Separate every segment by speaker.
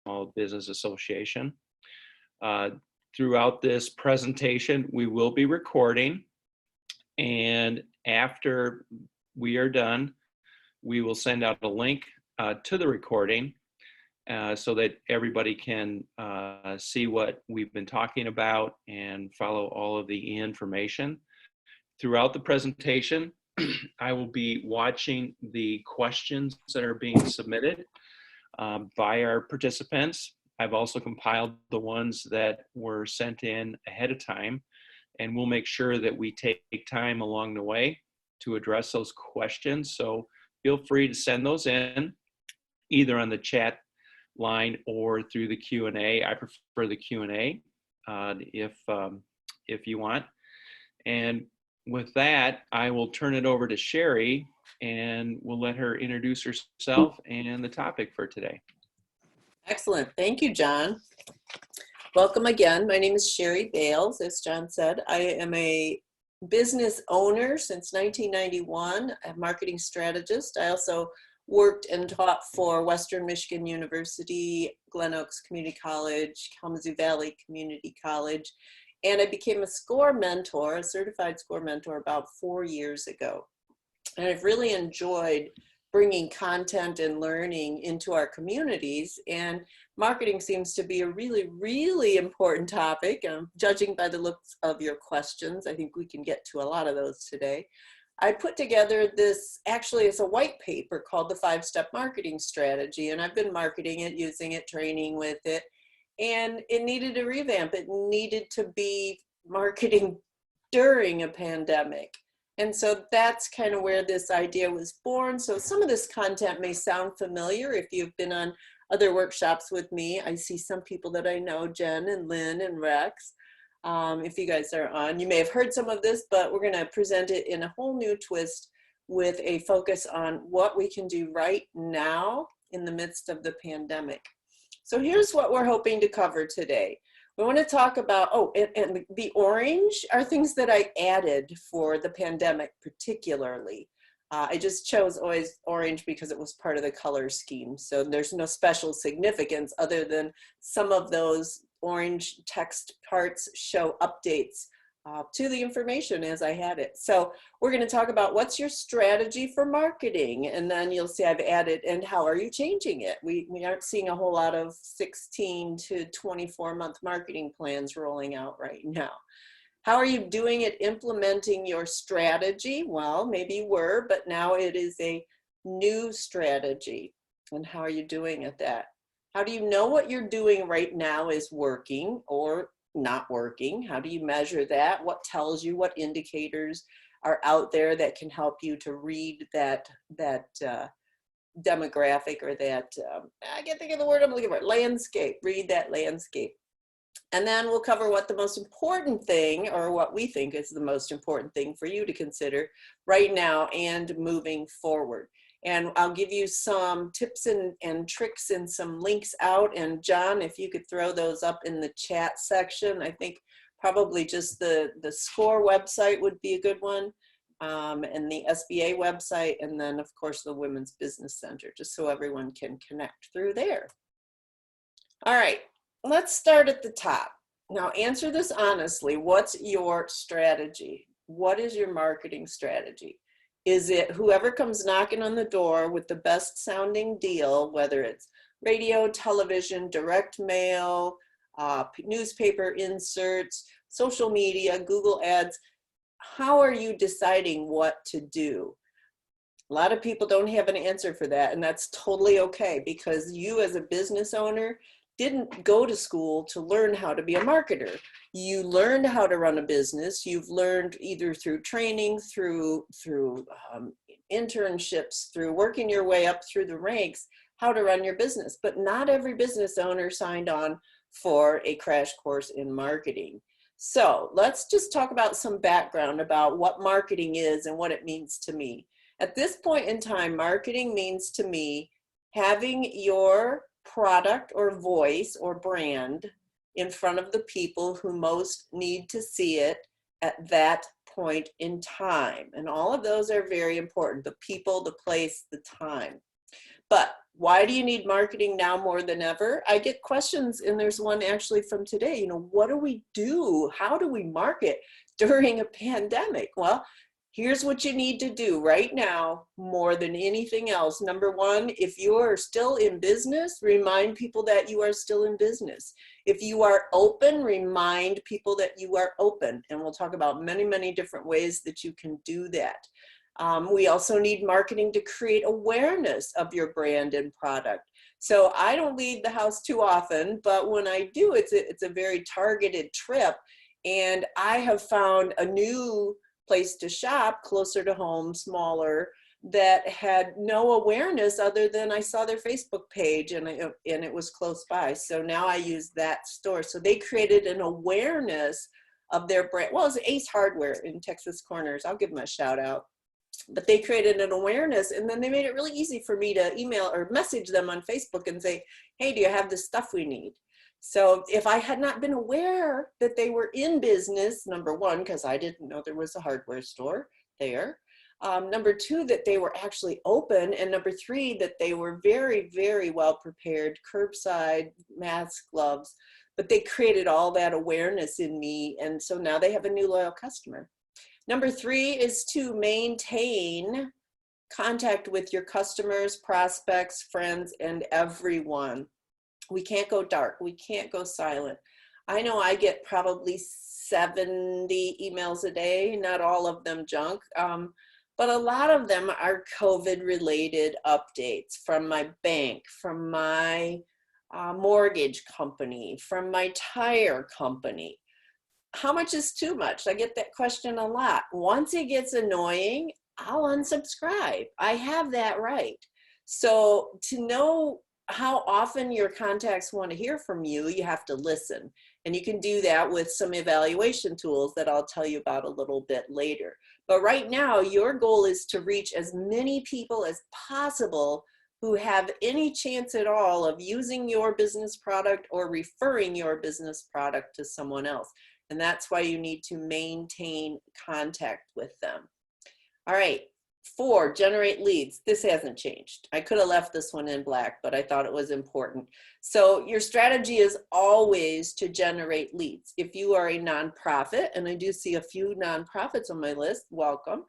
Speaker 1: Small Business Association. Throughout this presentation, we will be recording, and after we are done, we will send out a link to the recording so that everybody can see what we've been talking about and follow all of the information. Throughout the presentation, I will be watching the questions that are being submitted by our participants. I've also compiled the ones that were sent in ahead of time, and we'll make sure that we take time along the way to address those questions. So feel free to send those in either on the chat line or through the Q&A. I prefer the Q&A if you want. And with that, I will turn it over to Cheri, and we'll let her introduce herself and the topic for today.
Speaker 2: Excellent. Thank you, John. Welcome again. My name is Cheri Bales, as John said. I am a business owner since 1991, a marketing strategist. I also worked and taught for Western Michigan University, Glen Oaks Community College, Kalamazoo Valley Community College, and I became a SCORE mentor, a certified SCORE mentor, about 4 years ago. And I've really enjoyed bringing content and learning into our communities, and marketing seems to be a really, really important topic. Judging by the looks of your questions, I think we can get to a lot of those today. I put together this, actually it's a white paper called the 5-Step Marketing Strategy, and I've been marketing it, using it, training with it, and it needed a revamp. It needed to be marketing during a pandemic. And so that's kind of where this idea was born. So some of this content may sound familiar if you've been on other workshops with me. I see some people that I know, Jen and Lynn and Rex. If you guys are on, you may have heard some of this, but we're going to present it in a whole new twist with a focus on what we can do right now in the midst of the pandemic. So here's what we're hoping to cover today. We want to talk about, and the orange are things that I added for the pandemic particularly. I just chose always orange because it was part of the color scheme. So there's no special significance other than some of those orange text parts show updates to the information as I had it. So we're going to talk about what's your strategy for marketing, and then you'll see I've added, and how are you changing it? We aren't seeing a whole lot of 16 to 24 month marketing plans rolling out right now. How are you doing it, implementing your strategy? Well, maybe you were, but now it is a new strategy. And how are you doing at that? How do you know what you're doing right now is working or not working? How do you measure that? What tells you, what indicators are out there that can help you to read that demographic, or that, I can't think of the word I'm looking for, landscape, read that landscape. And then we'll cover what the most important thing, or what we think is the most important thing for you to consider right now and moving forward. And I'll give you some tips and tricks and some links out. And John, if you could throw those up in the chat section, I think probably just the SCORE website would be a good one, and the SBA website, and then of course the Women's Business Center, just so everyone can connect through there. All right, let's start at the top. Now answer this honestly. What's your strategy? What is your marketing strategy? Is it whoever comes knocking on the door with the best sounding deal, whether it's radio, television, direct mail, newspaper inserts, social media, Google ads? How are you deciding what to do? A lot of people don't have an answer for that, and that's totally okay, because you as a business owner didn't go to school to learn how to be a marketer. You learned how to run a business. You've learned either through training, through internships, through working your way up through the ranks, how to run your business. But not every business owner signed on for a crash course in marketing. So let's just talk about some background about what marketing is and what it means to me. At this point in time, marketing means to me having your product or voice or brand in front of the people who most need to see it at that point in time. And all of those are very important: the people, the place, the time. But why do you need marketing now more than ever? I get questions, and there's one actually from today. What do we do? How do we market during a pandemic? Well, here's what you need to do right now more than anything else. Number one, if you are still in business, remind people that you are still in business. If you are open, remind people that you are open. And we'll talk about many, many different ways that you can do that. We also need marketing to create awareness of your brand and product. So I don't leave the house too often, but when I do, it's a very targeted trip. And I have found a new place to shop closer to home, smaller, that had no awareness other than I saw their Facebook page and it was close by. So now I use that store. So they created an awareness of their brand. Well, it's Ace Hardware in Texas Corners. I'll give them a shout out. But they created an awareness, and then they made it really easy for me to email or message them on Facebook and say, hey, do you have the stuff we need? So if I had not been aware that they were in business, number one, because I didn't know there was a hardware store there. Number two, that they were actually open. And number three, that they were very, very well prepared, curbside, masks, gloves. But they created all that awareness in me. And so now they have a new loyal customer. Number three is to maintain contact with your customers, prospects, friends, and everyone. We can't go dark. We can't go silent. I know I get probably 70 emails a day, not all of them junk, but a lot of them are COVID-related updates from my bank, from my mortgage company, from my tire company. How much is too much? I get that question a lot. Once it gets annoying, I'll unsubscribe. I have that right. So to know how often your contacts want to hear from you, you have to listen. And you can do that with some evaluation tools that I'll tell you about a little bit later. But right now, your goal is to reach as many people as possible who have any chance at all of using your business product or referring your business product to someone else. And that's why you need to maintain contact with them. All right, 4, generate leads. This hasn't changed. I could have left this one in black, but I thought it was important. So your strategy is always to generate leads. If you are a nonprofit, and I do see a few nonprofits on my list, welcome.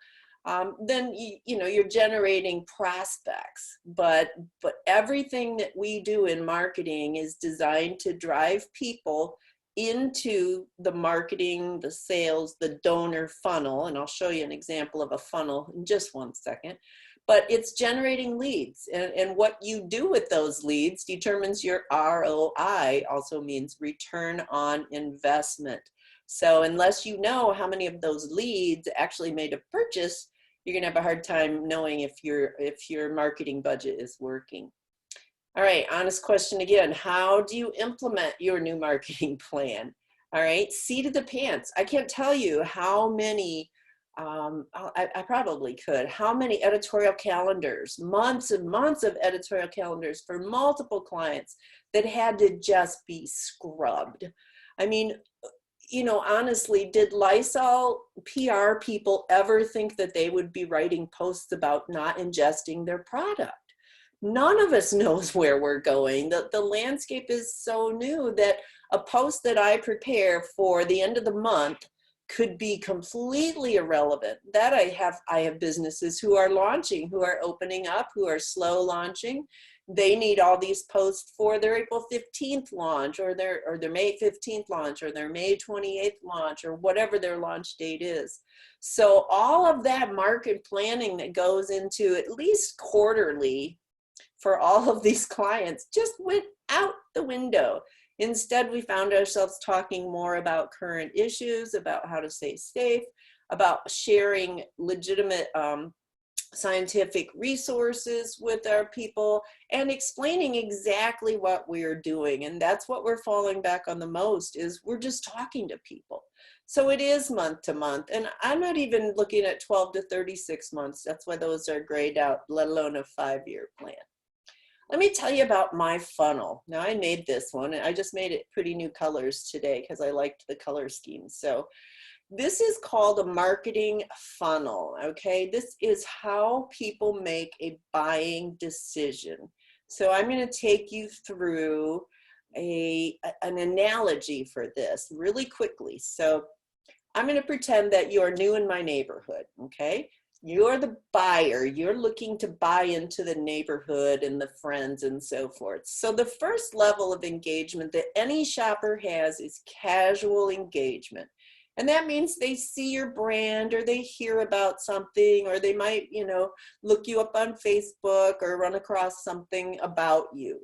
Speaker 2: Then you're generating prospects, but everything that we do in marketing is designed to drive people into the marketing, the sales, the donor funnel. And I'll show you an example of a funnel in just one second. But it's generating leads. And what you do with those leads determines your ROI, also means return on investment. So unless you know how many of those leads actually made a purchase, you're gonna have a hard time knowing if your marketing budget is working. All right, honest question again. How do you implement your new marketing plan? All right, seat of the pants. I can't tell you how many, I probably could, how many editorial calendars, months and months of editorial calendars for multiple clients that had to just be scrubbed. I mean, honestly, did Lysol PR people ever think that they would be writing posts about not ingesting their product? None of us knows where we're going. The landscape is so new that a post that I prepare for the end of the month could be completely irrelevant. That I have businesses who are launching, who are opening up, who are slow launching. They need all these posts for their April 15th launch or their May 15th launch or their May 28th launch or whatever their launch date is. So all of that market planning that goes into at least quarterly for all of these clients just went out the window. Instead, we found ourselves talking more about current issues, about how to stay safe, about sharing legitimate scientific resources with our people, and explaining exactly what we're doing. And that's what we're falling back on the most, is we're just talking to people. So it is month to month. And I'm not even looking at 12 to 36 months. That's why those are grayed out, let alone a 5-year plan. Let me tell you about my funnel. Now I made this one, and I just made it pretty new colors today because I liked the color scheme. So This is called a marketing funnel, okay? This is how people make a buying decision. So I'm going to take you through an analogy for this really quickly. So I'm going to pretend that you're new in my neighborhood, okay? You're the buyer. You're looking to buy into the neighborhood and the friends and so forth. So the first level of engagement that any shopper has is casual engagement. And that means they see your brand, or they hear about something, or they might, look you up on Facebook or run across something about you.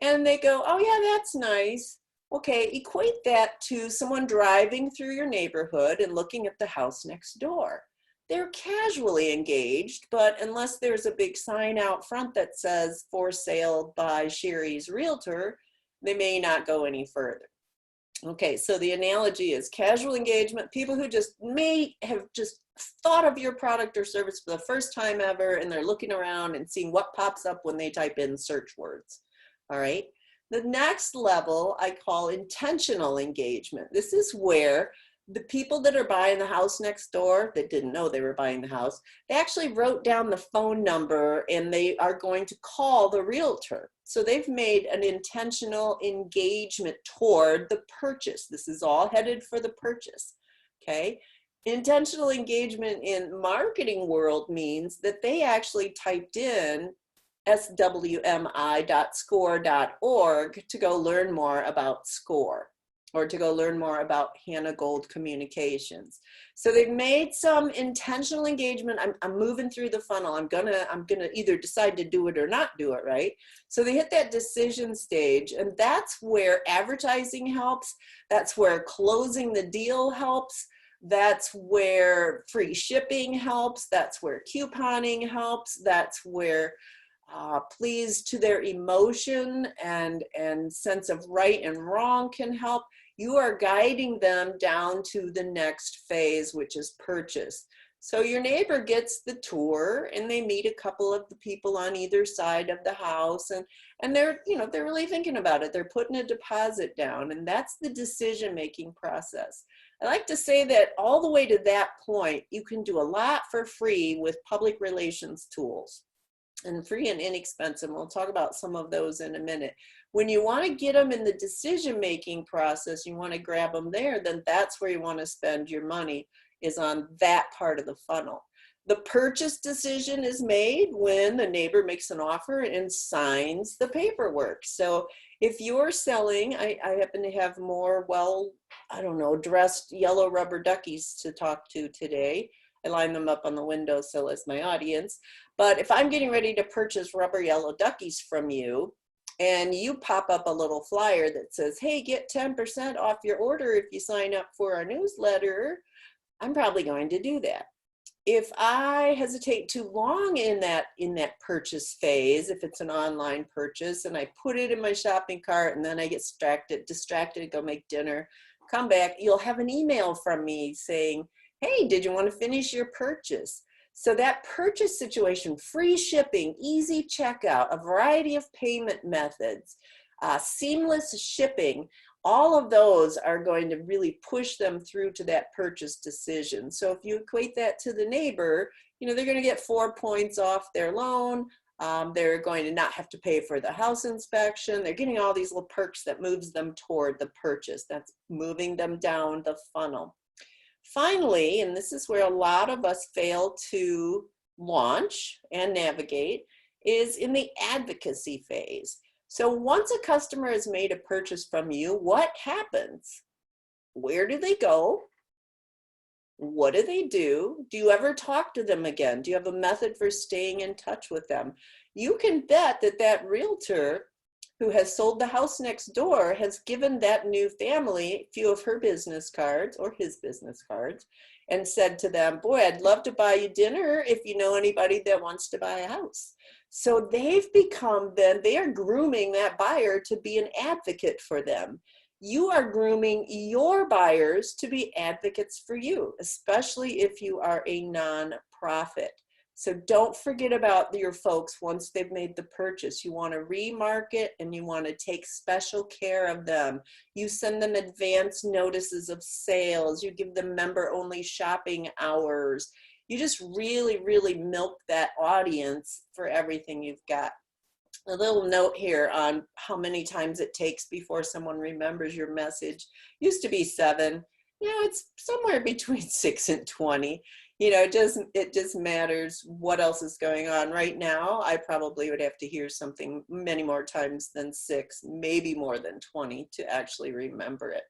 Speaker 2: And they go, oh yeah, that's nice. Okay, equate that to someone driving through your neighborhood and looking at the house next door. They're casually engaged, but unless there's a big sign out front that says for sale by Cheri's realtor, they may not go any further. Okay, so the analogy is casual engagement, people who just may have just thought of your product or service for the first time ever, and they're looking around and seeing what pops up when they type in search words. All right. The next level I call intentional engagement. This is where the people that are buying the house next door that didn't know they were buying the house, they actually wrote down the phone number and they are going to call the realtor. So they've made an intentional engagement toward the purchase. This is all headed for the purchase. Okay. Intentional engagement in marketing world means that they actually typed in swmi.score.org to go learn more about SCORE, or to go learn more about Hannah Gold Communications. So they've made some intentional engagement. I'm moving through the funnel. I'm gonna either decide to do it or not do it, right? So they hit that decision stage, and that's where advertising helps. That's where closing the deal helps. That's where free shipping helps. That's where couponing helps. That's where pleas to their emotion and sense of right and wrong can help. You are guiding them down to the next phase, which is purchase. So your neighbor gets the tour and they meet a couple of the people on either side of the house, and they're really thinking about it. They're putting a deposit down, and that's the decision-making process. I like to say that all the way to that point, you can do a lot for free with public relations tools. And free and inexpensive. We'll talk about some of those in a minute. When you want to get them in the decision-making process, you want to grab them there, then that's where you want to spend your money, is on that part of the funnel. The purchase decision is made when the neighbor makes an offer and signs the paperwork. So if you're selling, I happen to have more, dressed yellow rubber duckies to talk to today. I line them up on the windowsill as my audience. But if I'm getting ready to purchase rubber yellow duckies from you, and you pop up a little flyer that says, hey, get 10% off your order if you sign up for our newsletter, I'm probably going to do that. If I hesitate too long in that purchase phase, if it's an online purchase, and I put it in my shopping cart and then I get distracted, go make dinner, come back, you'll have an email from me saying, hey, did you want to finish your purchase? So that purchase situation, free shipping, easy checkout, a variety of payment methods, seamless shipping, all of those are going to really push them through to that purchase decision. So if you equate that to the neighbor, they're going to get 4 points off their loan. They're going to not have to pay for the house inspection. They're getting all these little perks that moves them toward the purchase. That's moving them down the funnel. Finally, and this is where a lot of us fail to launch and navigate, is in the advocacy phase. So once a customer has made a purchase from you, what happens? Where do they go? What do they do? Do you ever talk to them again? Do you have a method for staying in touch with them? You can bet that that realtor who has sold the house next door has given that new family a few of her business cards or his business cards and said to them, boy, I'd love to buy you dinner if you know anybody that wants to buy a house. So they've become, then they are grooming that buyer to be an advocate for them. You are grooming your buyers to be advocates for you, especially if you are a nonprofit. So don't forget about your folks once they've made the purchase. You want to remarket and you want to take special care of them. You send them advance notices of sales. You give them member-only shopping hours. You just really, really milk that audience for everything you've got. A little note here on how many times it takes before someone remembers your message. Used to be 7. It's somewhere between 6 and 20. It just matters what else is going on. Right now, I probably would have to hear something many more times than 6, maybe more than 20 to actually remember it.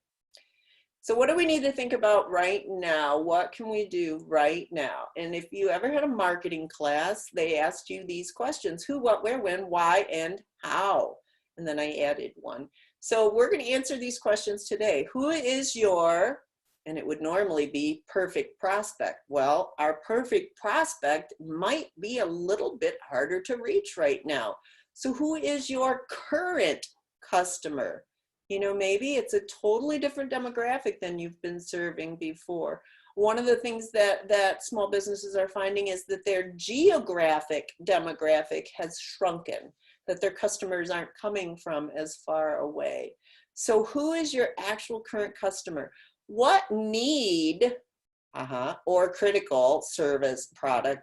Speaker 2: So what do we need to think about right now? What can we do right now? And if you ever had a marketing class, they asked you these questions: who, what, where, when, why, and how. And then I added one. So we're going to answer these questions today. Who is your, and it would normally be perfect prospect. Well, our perfect prospect might be a little bit harder to reach right now. So who is your current customer? Maybe it's a totally different demographic than you've been serving before. One of the things that small businesses are finding is that their geographic demographic has shrunken, that their customers aren't coming from as far away. So who is your actual current customer? What need or critical service product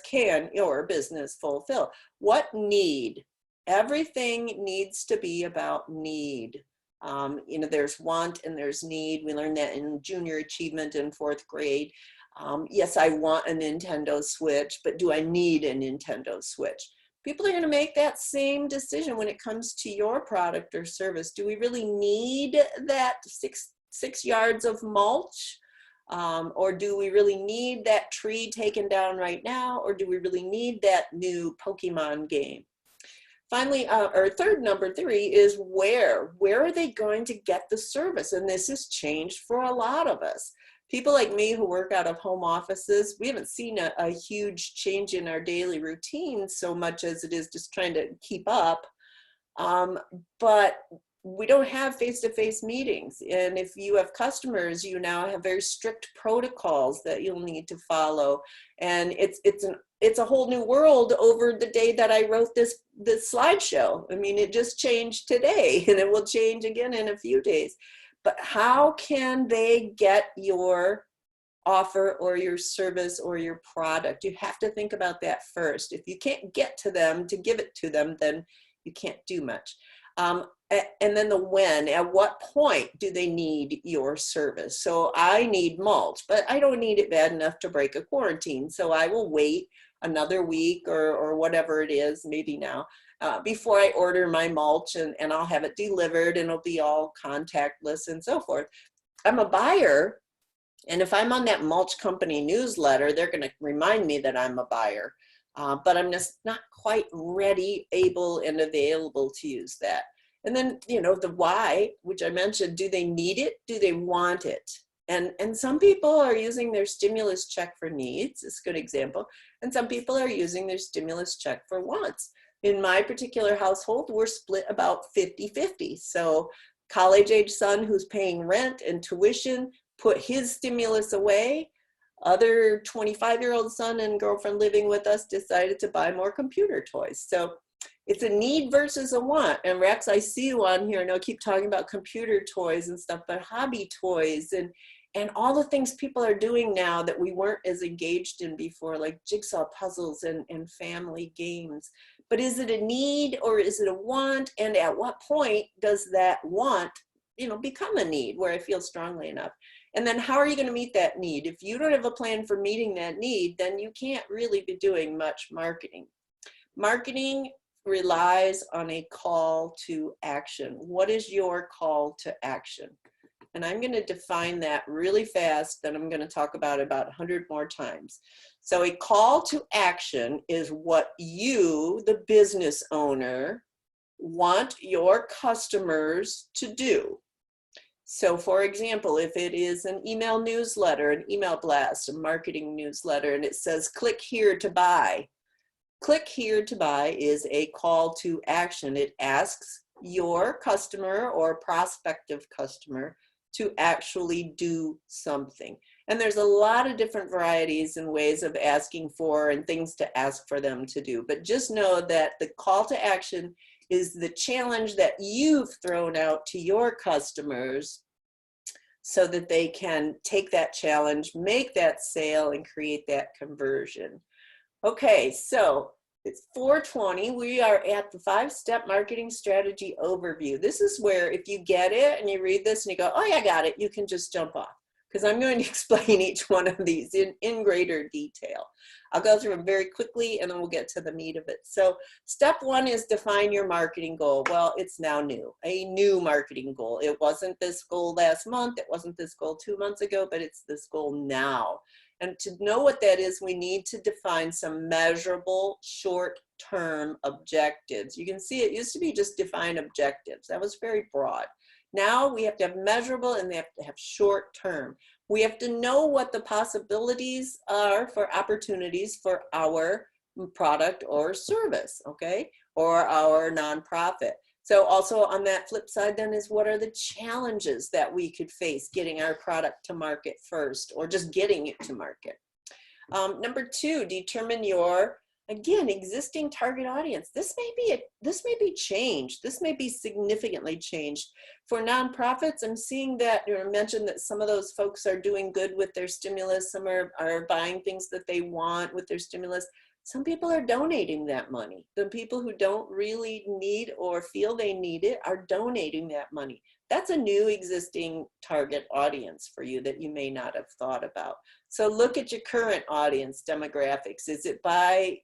Speaker 2: can your business fulfill? What need? Everything needs to be about need. There's want and there's need. We learned that in junior achievement in 4th grade. Yes, I want a Nintendo Switch, but do I need a Nintendo Switch? People are going to make that same decision when it comes to your product or service. Do we really need that six yards of mulch? Or do we really need that tree taken down right now? Or do we really need that new Pokemon game? Finally, our number 3 is where are they going to get the service? And this has changed for a lot of us. People like me who work out of home offices, we haven't seen a huge change in our daily routine so much as it is just trying to keep up. But we don't have face-to-face meetings. And if you have customers, you now have very strict protocols that you'll need to follow. And it's a whole new world over the day that I wrote this slideshow. I mean, it just changed today and it will change again in a few days. But how can they get your offer or your service or your product? You have to think about that first. If you can't get to them to give it to them, then you can't do much. And then the when, at what point do they need your service? So I need mulch, but I don't need it bad enough to break a quarantine. So I will wait another week or whatever it is, maybe now, before I order my mulch and I'll have it delivered and it'll be all contactless and so forth. I'm a buyer. And if I'm on that mulch company newsletter, they're going to remind me that I'm a buyer. But I'm just not quite ready, able, and available to use that. And then, the why, which I mentioned, do they need it? Do they want it? And some people are using their stimulus check for needs. It's a good example. And some people are using their stimulus check for wants. In my particular household, we're split about 50-50. So college-age son who's paying rent and tuition put his stimulus away. Other 25-year-old son and girlfriend living with us decided to buy more computer toys. So it's a need versus a want. And Rex, I see you on here. I know I keep talking about computer toys and stuff, but hobby toys and all the things people are doing now that we weren't as engaged in before, like jigsaw puzzles and family games. But is it a need or is it a want? And at what point does that want, become a need where I feel strongly enough? And then how are you going to meet that need? If you don't have a plan for meeting that need, then you can't really be doing much marketing. Marketing relies on a call to action. What is your call to action? And I'm going to define that really fast, then I'm going to talk about it about 100 more times. So a call to action is what you, the business owner, want your customers to do. So for example, if it is an email newsletter, an email blast, a marketing newsletter, and it says, click here to buy. Click here to buy is a call to action. It asks your customer or prospective customer to actually do something. And there's a lot of different varieties and ways of asking for and things to ask for them to do. But just know that the call to action is the challenge that you've thrown out to your customers so that they can take that challenge, make that sale, and create that conversion. Okay, so it's 4:20. We are at the 5-step marketing strategy overview. This is where if you get it and you read this and you go, oh yeah, I got it, you can just jump off, because I'm going to explain each one of these in greater detail. I'll go through them very quickly and then we'll get to the meat of it. So step 1 is define your marketing goal. Well, it's now new, a new marketing goal. It wasn't this goal last month, it wasn't this goal 2 months ago, but it's this goal now. And to know what that is, we need to define some measurable short-term objectives. You can see it used to be just define objectives. That was very broad. Now we have to have measurable and they have to have short-term. We have to know what the possibilities are for opportunities for our product or service, okay, or our nonprofit. So also on that flip side then is what are the challenges that we could face getting our product to market first or just getting it to market. Number 2, determine your, again, existing target audience. This may be changed. This may be significantly changed. For nonprofits, I'm seeing that, I mentioned that some of those folks are doing good with their stimulus. Some are buying things that they want with their stimulus. Some people are donating that money. The people who don't really need or feel they need it are donating that money. That's a new existing target audience for you that you may not have thought about. So look at your current audience demographics. Is it by,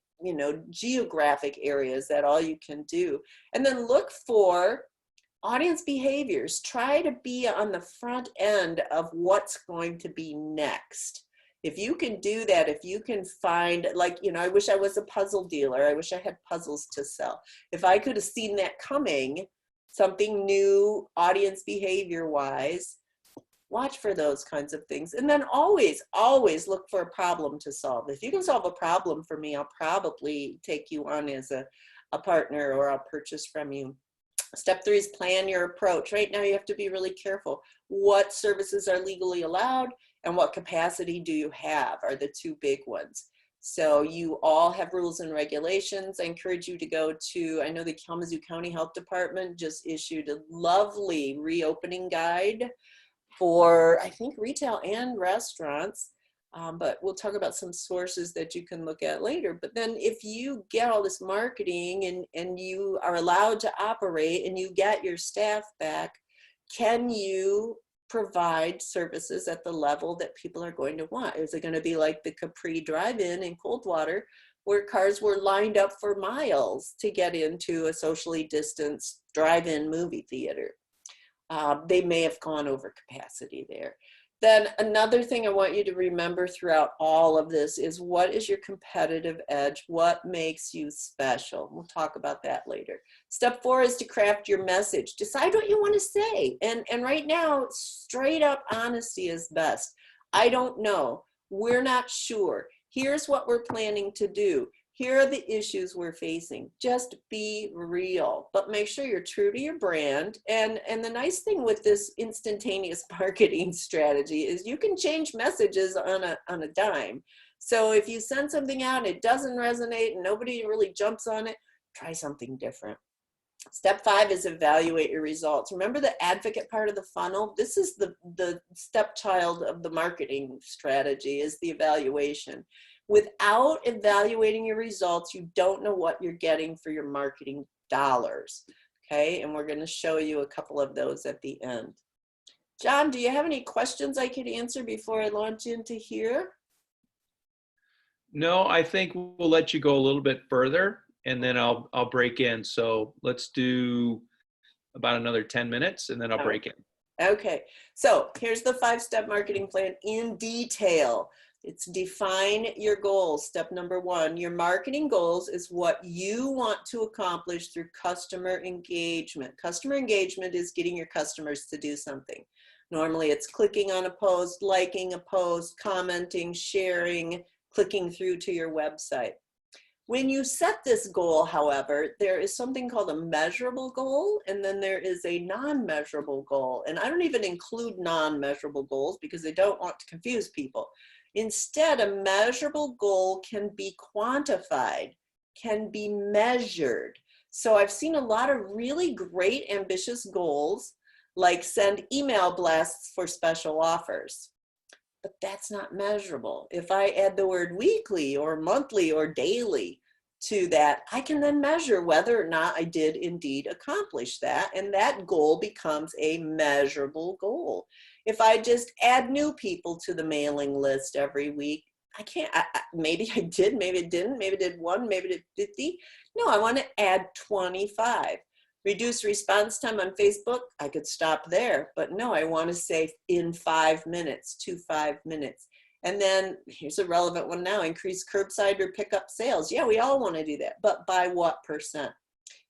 Speaker 2: geographic areas? That all you can do? And then look for audience behaviors. Try to be on the front end of what's going to be next. If you can do that, if you can find, I wish I was a puzzle dealer. I wish I had puzzles to sell. If I could have seen that coming, something new audience behavior wise, watch for those kinds of things. And then always look for a problem to solve. If you can solve a problem for me, I'll probably take you on as a partner, or I'll purchase from you. Step 3 is plan your approach. Right now you have to be really careful. What services are legally allowed and what capacity do you have are the 2 big ones. So you all have rules and regulations. I encourage you to go to, I know the Kalamazoo County Health Department just issued a lovely reopening guide for, I think, retail and restaurants. But we'll talk about some sources that you can look at later. But then if you get all this marketing and you are allowed to operate and you get your staff back, can you provide services at the level that people are going to want? Is it going to be like the Capri drive-in in Coldwater, where cars were lined up for miles to get into a socially distanced drive-in movie theater? They may have gone over capacity there. Then another thing I want you to remember throughout all of this is, what is your competitive edge? What makes you special? We'll talk about that later. Step 4 is to craft your message. Decide what you want to say. And right now, straight up honesty is best. I don't know. We're not sure. Here's what we're planning to do. Here are the issues we're facing. Just be real, but make sure you're true to your brand. And the nice thing with this instantaneous marketing strategy is you can change messages on a dime. So if you send something out and it doesn't resonate and nobody really jumps on it, try something different. Step 5 is evaluate your results. Remember the advocate part of the funnel? This is the stepchild of the marketing strategy, is the evaluation. Without evaluating your results, you don't know what you're getting for your marketing dollars, okay? And we're going to show you a couple of those at the end. John, do you have any questions I could answer before I launch into here?
Speaker 1: No, I think we'll let you go a little bit further, and then I'll break in. So let's do about another 10 minutes, and then I'll break in.
Speaker 2: Okay, so here's the 5-step marketing plan in detail. It's define your goals. Step number 1, your marketing goals is what you want to accomplish through customer engagement. Customer engagement is getting your customers to do something. Normally it's clicking on a post, liking a post, commenting, sharing, clicking through to your website. When you set this goal, however, there is something called a measurable goal, and then there is a non-measurable goal. And I don't even include non-measurable goals because I don't want to confuse people. Instead, a measurable goal can be quantified, can be measured. So I've seen a lot of really great ambitious goals, like send email blasts for special offers. But that's not measurable. If I add the word weekly or monthly or daily to that, I can then measure whether or not I did indeed accomplish that, and that goal becomes a measurable goal. If I just add new people to the mailing list every week, I can't, maybe I did, maybe I didn't, maybe I did 1, maybe I did 50. No, I want to add 25. Reduce response time on Facebook, I could stop there, but no, I want to say in 5 minutes to 5 minutes. And then here's a relevant one now, increase curbside or pickup sales. Yeah, we all want to do that, but by what percent?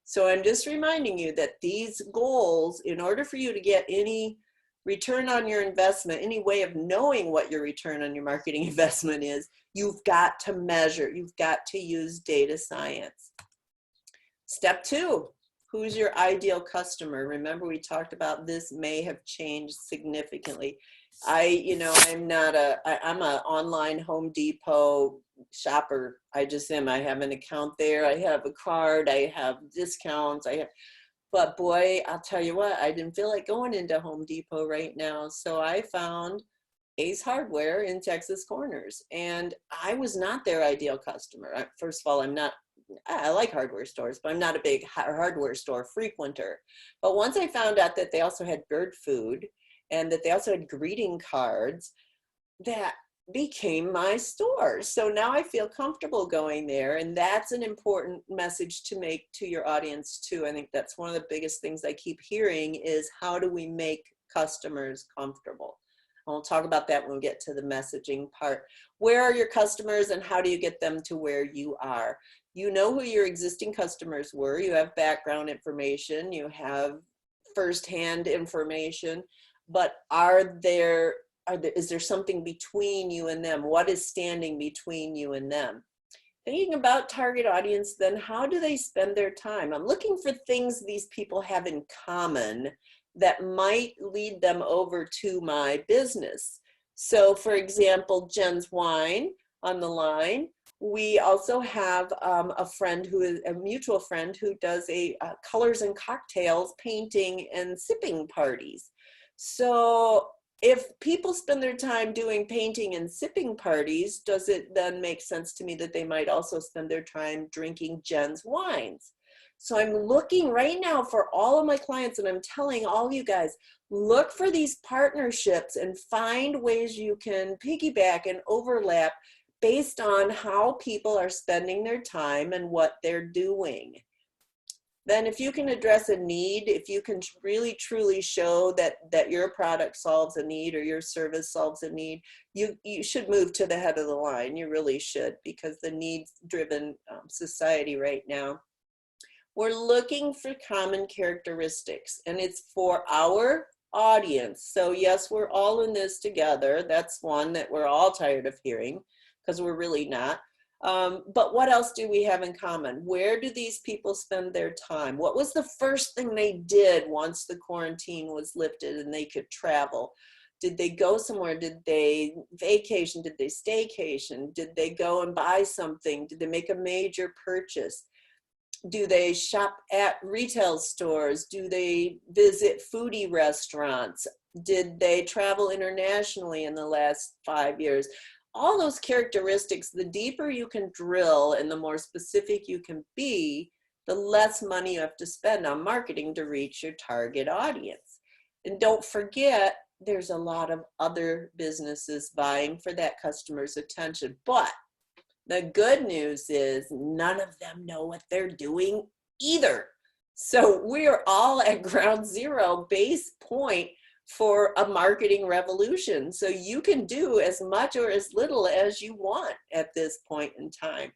Speaker 2: So I'm just reminding you that these goals, in order for you to get any return on your investment, any way of knowing what your return on your marketing investment is, you've got to measure, you've got to use data science. Step 2. Who's your ideal customer? Remember, we talked about this may have changed significantly. I'm an online Home Depot shopper. I just am. I have an account there. I have a card. I have discounts. But boy, I'll tell you what, I didn't feel like going into Home Depot right now. So I found Ace Hardware in Texas Corners, and I was not their ideal customer. First of all, I like hardware stores, but I'm not a big hardware store frequenter. But once I found out that they also had bird food and that they also had greeting cards, that became my store. So now I feel comfortable going there, and that's an important message to make to your audience too. I think that's one of the biggest things I keep hearing is, how do we make customers comfortable? And we'll talk about that when we get to the messaging part. Where are your customers and how do you get them to where you are? You know who your existing customers were. You have background information. You have firsthand information. But is there something between you and them? What is standing between you and them? Thinking about target audience, then how do they spend their time? I'm looking for things these people have in common that might lead them over to my business. So for example, Jen's Wine on the line. We also have a friend who is a mutual friend who does colors and cocktails, painting and sipping parties. So if people spend their time doing painting and sipping parties, does it then make sense to me that they might also spend their time drinking Jen's wines? So I'm looking right now for all of my clients, and I'm telling all of you guys, look for these partnerships and find ways you can piggyback and overlap based on how people are spending their time and what they're doing. Then if you can address a need, if you can really truly show that your product solves a need or your service solves a need, you should move to the head of the line. You really should, because the needs-driven society right now. We're looking for common characteristics, and it's for our audience. So yes, we're all in this together. That's one that we're all tired of hearing, because we're really not. But what else do we have in common? Where do these people spend their time? What was the first thing they did once the quarantine was lifted and they could travel? Did they go somewhere? Did they vacation? Did they staycation? Did they go and buy something? Did they make a major purchase? Do they shop at retail stores? Do they visit foodie restaurants? Did they travel internationally in the last 5 years? All those characteristics, the deeper you can drill and the more specific you can be, the less money you have to spend on marketing to reach your target audience. And don't forget, there's a lot of other businesses vying for that customer's attention. But the good news is none of them know what they're doing either. So we're all at ground zero, base point for a marketing revolution. So you can do as much or as little as you want at this point in time.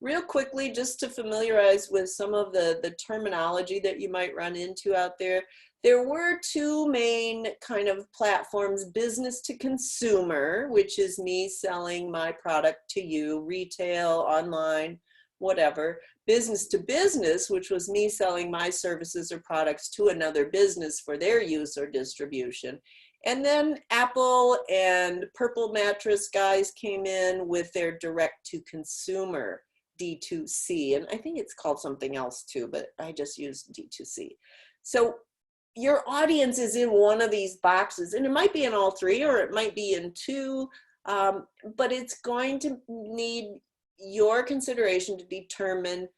Speaker 2: Real quickly, just to familiarize with some of the terminology that you might run into out there, there were two main kind of platforms: business to consumer, which is me selling my product to you, retail, online, whatever, business to business, which was me selling my services or products to another business for their use or distribution. And then Apple and Purple Mattress guys came in with their direct to consumer D2C. And I think it's called something else too, but I just use D2C. So your audience is in one of these boxes, and it might be in all three, or it might be in two, but it's going to need your consideration to determine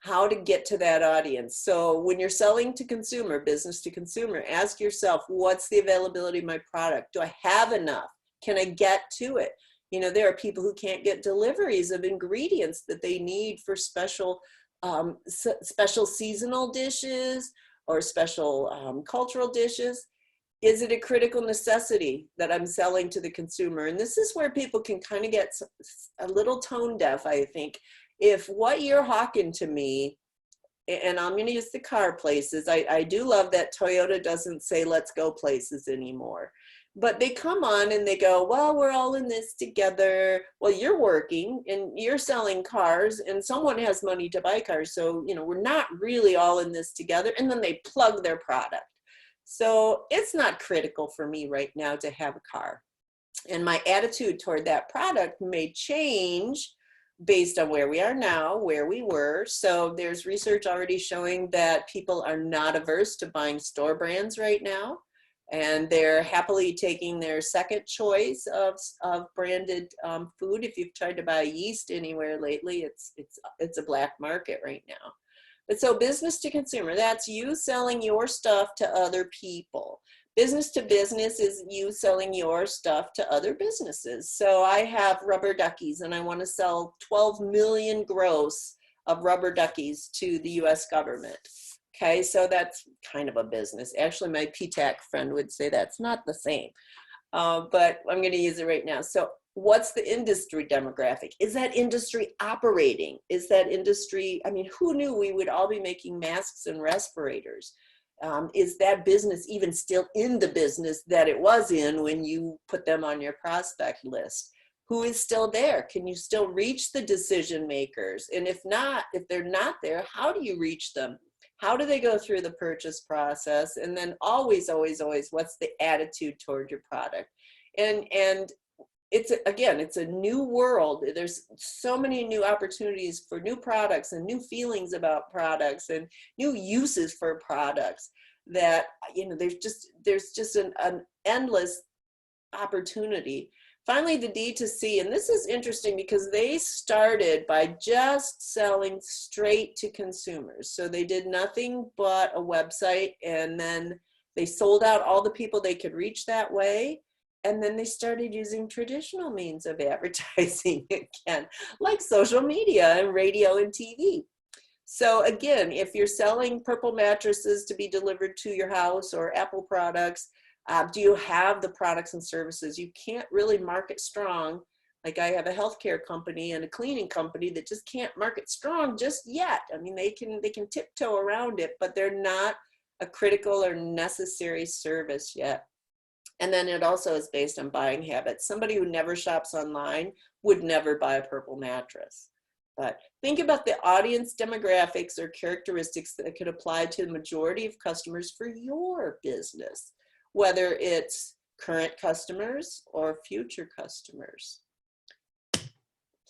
Speaker 2: how to get to that audience. So when you're selling to consumer, business to consumer, ask yourself, what's the availability of my product? Do I have enough? Can I get to it? You know, there are people who can't get deliveries of ingredients that they need for special seasonal dishes or special cultural dishes. Is it a critical necessity that I'm selling to the consumer? And this is where people can kind of get a little tone deaf, I think. If what you're hawking to me, and I'm going to use the car places, I do love that Toyota doesn't say let's go places anymore. But they come on and they go, well, we're all in this together. Well, you're working and you're selling cars and someone has money to buy cars. So, you know, we're not really all in this together. And then they plug their product. So it's not critical for me right now to have a car. And my attitude toward that product may change based on where we are now, where we were. So there's research already showing that people are not averse to buying store brands right now. And they're happily taking their second choice of branded food. If you've tried to buy yeast anywhere lately, it's a black market right now. But so business to consumer, that's you selling your stuff to other people. Business to business is you selling your stuff to other businesses. So I have rubber duckies and I want to sell 12 million gross of rubber duckies to the US government. Okay, so that's kind of a business. Actually, my PTAC friend would say that's not the same, but I'm going to use it right now. So what's the industry demographic? Is that industry operating? Is that industry, I mean, who knew we would all be making masks and respirators? Is that business even still in the business that it was in when you put them on your prospect list? Who is still there? Can you still reach the decision makers? And if not, if they're not there, how do you reach them? How do they go through the purchase process? And then always, always, always, what's the attitude toward your product? And it's, again, it's a new world. There's so many new opportunities for new products and new feelings about products and new uses for products that, you know, there's just an endless opportunity. Finally, the D2C, and this is interesting because they started by just selling straight to consumers. So they did nothing but a website, and then they sold out all the people they could reach that way. And then they started using traditional means of advertising again, like social media and radio and TV. So again, if you're selling Purple mattresses to be delivered to your house or Apple products, do you have the products and services? You can't really market strong. Like I have a healthcare company and a cleaning company that just can't market strong just yet. I mean, they can tiptoe around it, but they're not a critical or necessary service yet. And then it also is based on buying habits. Somebody who never shops online would never buy a Purple mattress. But think about the audience demographics or characteristics that could apply to the majority of customers for your business, whether it's current customers or future customers.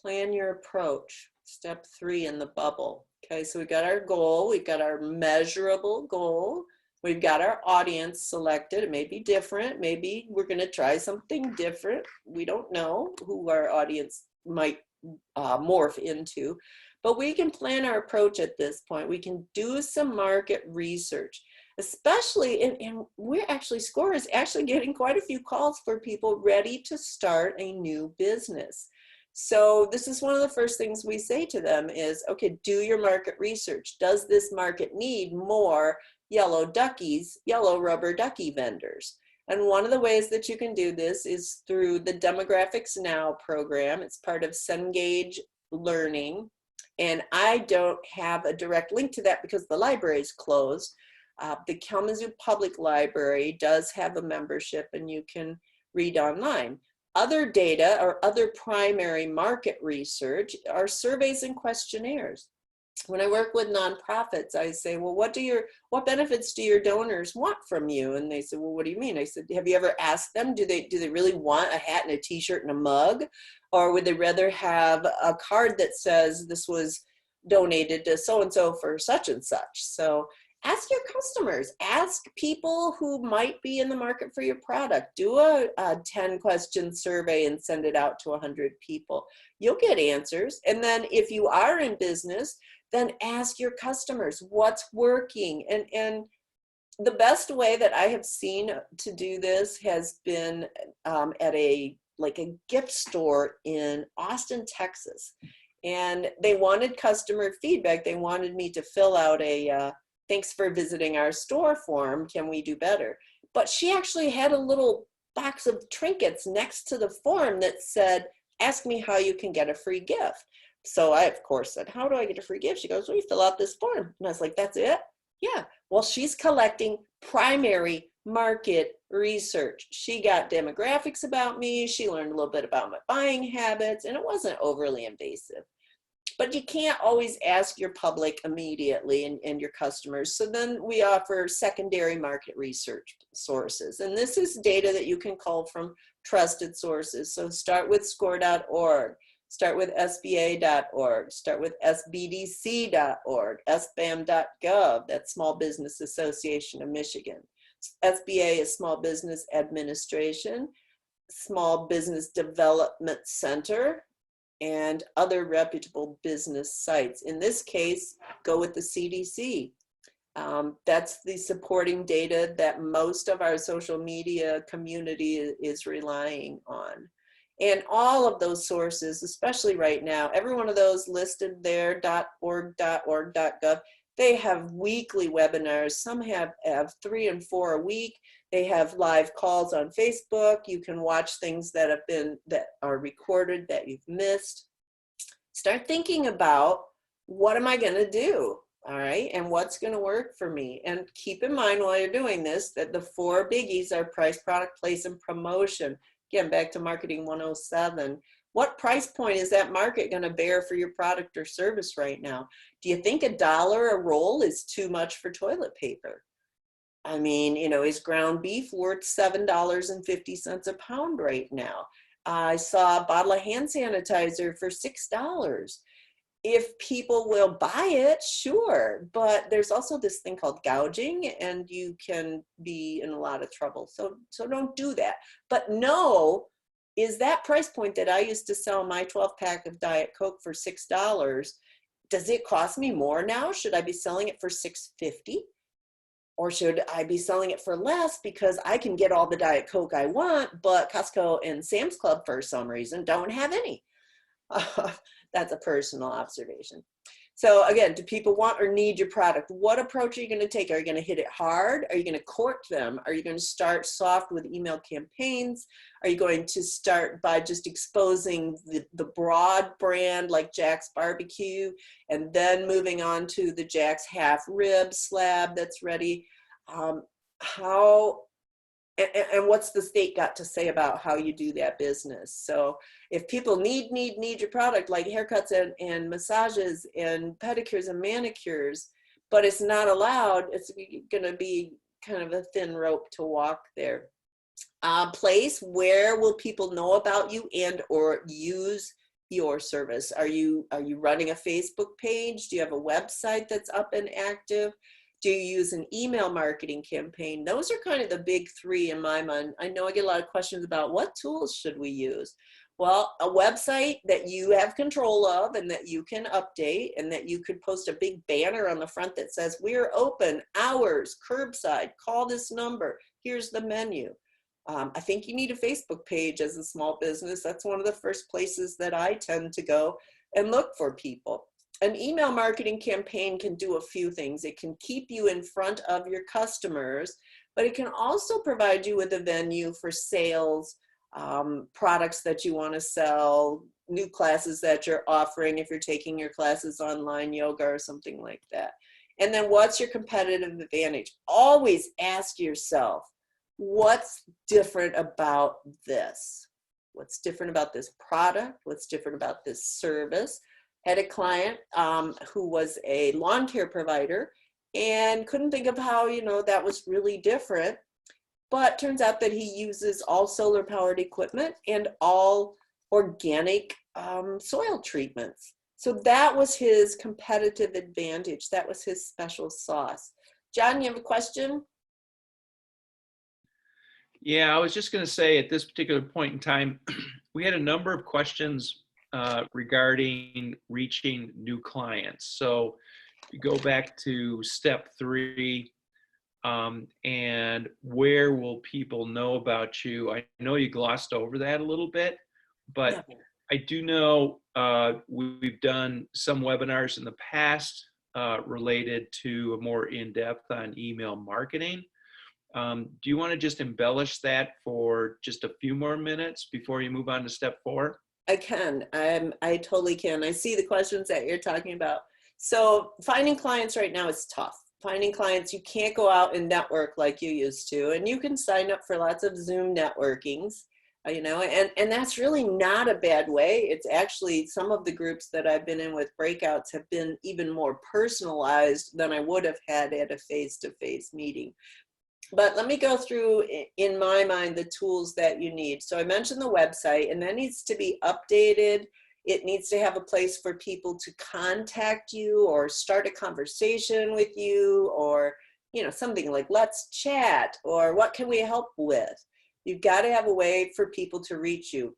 Speaker 2: Plan your approach. Step 3 in the bubble. Okay, so we got our goal, we got our measurable goal, we've got our audience selected. It may be different. Maybe we're going to try something different. We don't know who our audience might morph into, but we can plan our approach at this point. We can do some market research, especially, and we're actually, SCORE is actually getting quite a few calls for people ready to start a new business. So this is one of the first things we say to them is, okay, do your market research. Does this market need more yellow duckies, yellow rubber ducky vendors? And one of the ways that you can do this is through the Demographics Now program. It's part of Cengage Learning. And I don't have a direct link to that because the library is closed. The Kalamazoo Public Library does have a membership and you can read online. Other data or other primary market research are surveys and questionnaires. When I work with nonprofits, I say, well, what benefits do your donors want from you? And they said, well, what do you mean? I said, have you ever asked them, do they really want a hat and a t-shirt and a mug? Or would they rather have a card that says this was donated to so-and-so for such and such? So ask your customers, ask people who might be in the market for your product. Do a 10-question survey and send it out to 100 people. You'll get answers. And then if you are in business, then ask your customers what's working. And the best way that I have seen to do this has been at a gift store in Austin, Texas. And they wanted customer feedback. They wanted me to fill out a thanks for visiting our store form. Can we do better? But she actually had a little box of trinkets next to the form that said, ask me how you can get a free gift. So I, of course, said, how do I get a free gift? She goes, well, you fill out this form. And I was like, that's it? Yeah. Well, she's collecting primary market research. She got demographics about me. She learned a little bit about my buying habits, and it wasn't overly invasive. But you can't always ask your public immediately and your customers. So then we offer secondary market research sources. And this is data that you can cull from trusted sources. So start with score.org. Start with SBA.org, start with SBDC.org, SBAM.gov, that's Small Business Association of Michigan. SBA is Small Business Administration, Small Business Development Center, and other reputable business sites. In this case, go with the CDC. That's the supporting data that most of our social media community is relying on. And all of those sources, especially right now, every one of those listed there, .org, .gov, they have weekly webinars. Some have 3 and 4 a week. They have live calls on Facebook. You can watch things that are recorded that you've missed. Start thinking about, what am I going to do? All right, and what's going to work for me? And keep in mind while you're doing this that the 4 biggies are price, product, place, and promotion. Again, back to Marketing 107. What price point is that market going to bear for your product or service right now? Do you think $1 a roll is too much for toilet paper? I mean, is ground beef worth $7.50 a pound right now? I saw a bottle of hand sanitizer for $6. If people will buy it, sure, but there's also this thing called gouging, and you can be in a lot of trouble. So don't do that. But no, is that price point that I used to sell my 12-pack of Diet Coke for $6, does it cost me more now? Should I be selling it for $6.50? Or should I be selling it for less because I can get all the Diet Coke I want, but Costco and Sam's Club, for some reason, don't have any? That's a personal observation. So again, do people want or need your product? What approach are you going to take? Are you going to hit it hard? Are you going to court them? Are you going to start soft with email campaigns? Are you going to start by just exposing the broad brand like Jack's Barbecue, and then moving on to the Jack's half rib slab that's ready? And what's the state got to say about how you do that business? So if people need your product, like haircuts and massages and pedicures and manicures, but it's not allowed, it's going to be kind of a thin rope to walk there. Place, where will people know about you and or use your service? Are you running a Facebook page? Do you have a website that's up and active? Do you use an email marketing campaign? Those are kind of the big 3 in my mind. I know I get a lot of questions about what tools should we use. Well, a website that you have control of and that you can update, and that you could post a big banner on the front that says, we're open, hours, curbside, call this number, here's the menu. I think you need a Facebook page as a small business. That's one of the first places that I tend to go and look for people. An email marketing campaign can do a few things. It can keep you in front of your customers, but it can also provide you with a venue for sales, products that you want to sell, new classes that you're offering if you're taking your classes online, yoga or something like that. And then what's your competitive advantage? Always ask yourself, what's different about this? What's different about this product? What's different about this service? Had a client who was a lawn care provider and couldn't think of how, that was really different. But turns out that he uses all solar powered equipment and all organic soil treatments. So that was his competitive advantage. That was his special sauce. John, you have a question?
Speaker 1: Yeah, I was just going to say at this particular point in time, we had a number of questions regarding reaching new clients. So you go back to step 3, and where will people know about you? I know you glossed over that a little bit, but
Speaker 2: Yeah.
Speaker 1: I do know we've done some webinars in the past related to a more in-depth on email marketing. Do you want to just embellish that for just a few more minutes before you move on to step 4?
Speaker 2: I can. I totally can. I see the questions that you're talking about. So finding clients right now is tough. Finding clients, you can't go out and network like you used to. And you can sign up for lots of Zoom networkings, and that's really not a bad way. It's actually, some of the groups that I've been in with breakouts have been even more personalized than I would have had at a face-to-face meeting. But let me go through, in my mind, the tools that you need. So I mentioned the website, and that needs to be updated. It needs to have a place for people to contact you or start a conversation with you, or, something like let's chat, or what can we help with? You've got to have a way for people to reach you.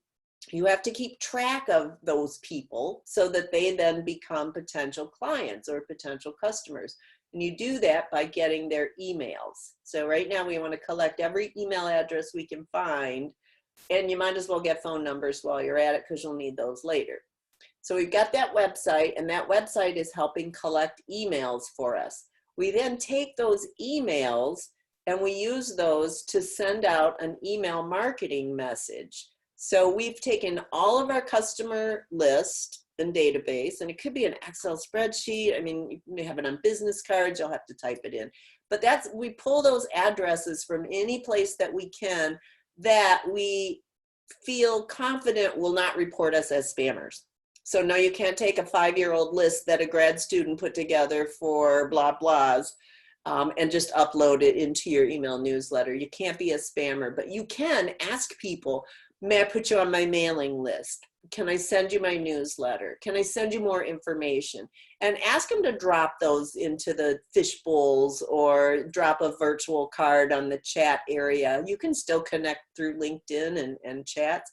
Speaker 2: You have to keep track of those people so that they then become potential clients or potential customers. And you do that by getting their emails. So right now we want to collect every email address we can find, and you might as well get phone numbers while you're at it because you'll need those later. So we've got that website, and that website is helping collect emails for us. We then take those emails and we use those to send out an email marketing message. So we've taken all of our customer list and database, and it could be an Excel spreadsheet. I mean, you may have it on business cards, you'll have to type it in. But we pull those addresses from any place that we can that we feel confident will not report us as spammers. So no, you can't take a 5-year-old list that a grad student put together for blah blahs and just upload it into your email newsletter. You can't be a spammer, but you can ask people, may I put you on my mailing list? Can I send you my newsletter? Can I send you more information? And ask them to drop those into the fish bowls or drop a virtual card on the chat area. You can still connect through LinkedIn and chats.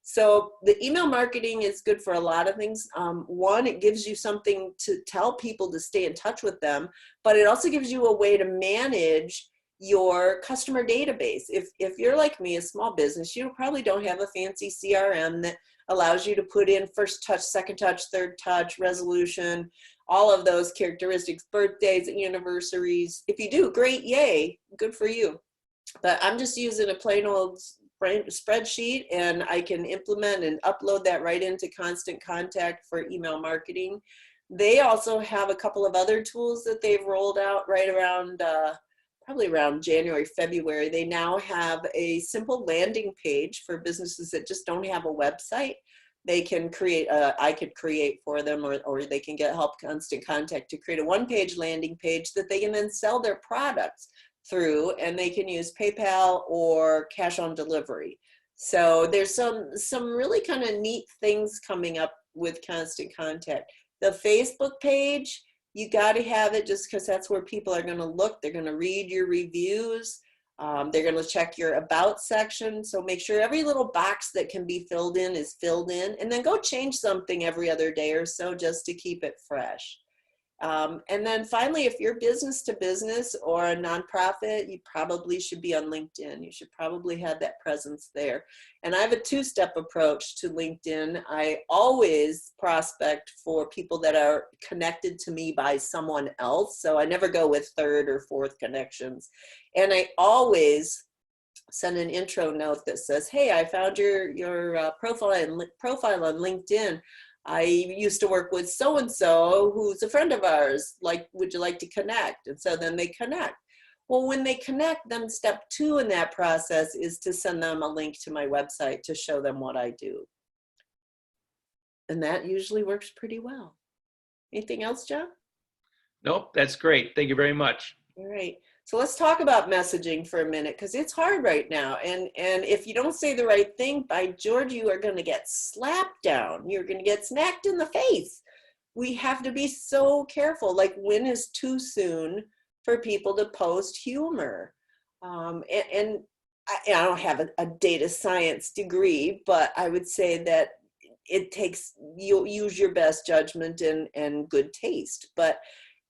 Speaker 2: So the email marketing is good for a lot of things. One, it gives you something to tell people to stay in touch with them, but it also gives you a way to manage your customer database. If you're like me, a small business, you probably don't have a fancy CRM that allows you to put in first touch, second touch, third touch, resolution, all of those characteristics, birthdays, anniversaries. If you do, great, yay, good for you. But I'm just using a plain old spreadsheet, and I can implement and upload that right into Constant Contact for email marketing. They also have a couple of other tools that they've rolled out right around probably around January, February. They now have a simple landing page for businesses that just don't have a website. They can create, I could create for them, or they can get help Constant Contact to create a one-page landing page that they can then sell their products through, and they can use PayPal or cash on delivery. So there's some really kind of neat things coming up with Constant Contact. The Facebook page, you got to have it just because that's where people are going to look. They're going to read your reviews. They're going to check your about section. So make sure every little box that can be filled in is filled in, and then go change something every other day or so just to keep it fresh. And then finally, if you're business to business or a nonprofit, you probably should be on LinkedIn. You should probably have that presence there. And I have a two-step approach to LinkedIn. I always prospect for people that are connected to me by someone else. So I never go with third or fourth connections. And I always send an intro note that says, hey, I found your profile on LinkedIn. I used to work with so-and-so who's a friend of ours. Would you like to connect? And so then they connect. Well, when they connect, then step 2 in that process is to send them a link to my website to show them what I do. And that usually works pretty well. Anything else, John?
Speaker 1: Nope, that's great. Thank you very much.
Speaker 2: All right. So let's talk about messaging for a minute, because it's hard right now. And if you don't say the right thing, by George, you are going to get slapped down. You're going to get smacked in the face. We have to be so careful. Like, when is too soon for people to post humor? And I don't have a data science degree, but I would say that you'll use your best judgment and good taste. But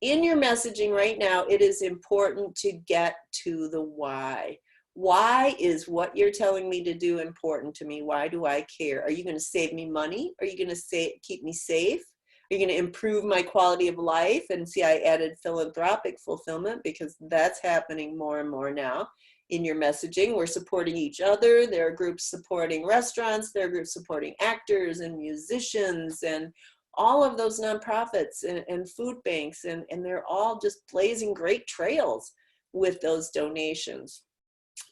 Speaker 2: in your messaging right now, it is important to get to the why. Why is what you're telling me to do important to me? Why do I care? Are you going to save me money? Are you going to keep me safe? Are you going to improve my quality of life? And see, I added philanthropic fulfillment, because that's happening more and more now. In your messaging, we're supporting each other. There are groups supporting restaurants. There are groups supporting actors and musicians and all of those nonprofits and food banks. And they're all just blazing great trails with those donations.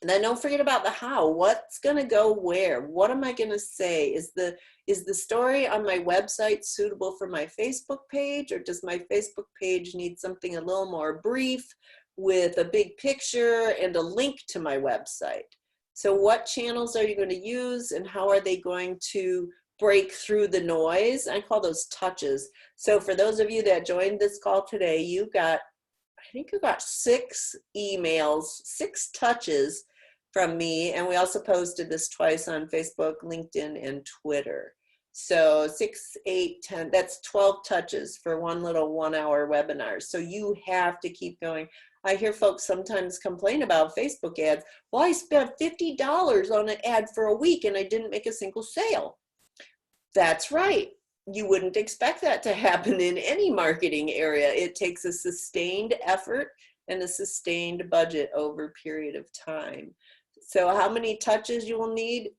Speaker 2: And then don't forget about the how. What's going to go where? What am I going to say? Is the story on my website suitable for my Facebook page, or does my Facebook page need something a little more brief with a big picture and a link to my website? So what channels are you going to use, and how are they going to break through the noise? I call those touches. So for those of you that joined this call today, I think you got 6 emails, 6 touches from me. And we also posted this twice on Facebook, LinkedIn, and Twitter. So 6, 8, 10, that's 12 touches for one little 1-hour webinar. So you have to keep going. I hear folks sometimes complain about Facebook ads. Well, I spent $50 on an ad for a week and I didn't make a single sale. That's right. You wouldn't expect that to happen in any marketing area. It takes a sustained effort and a sustained budget over a period of time. So how many touches you will need?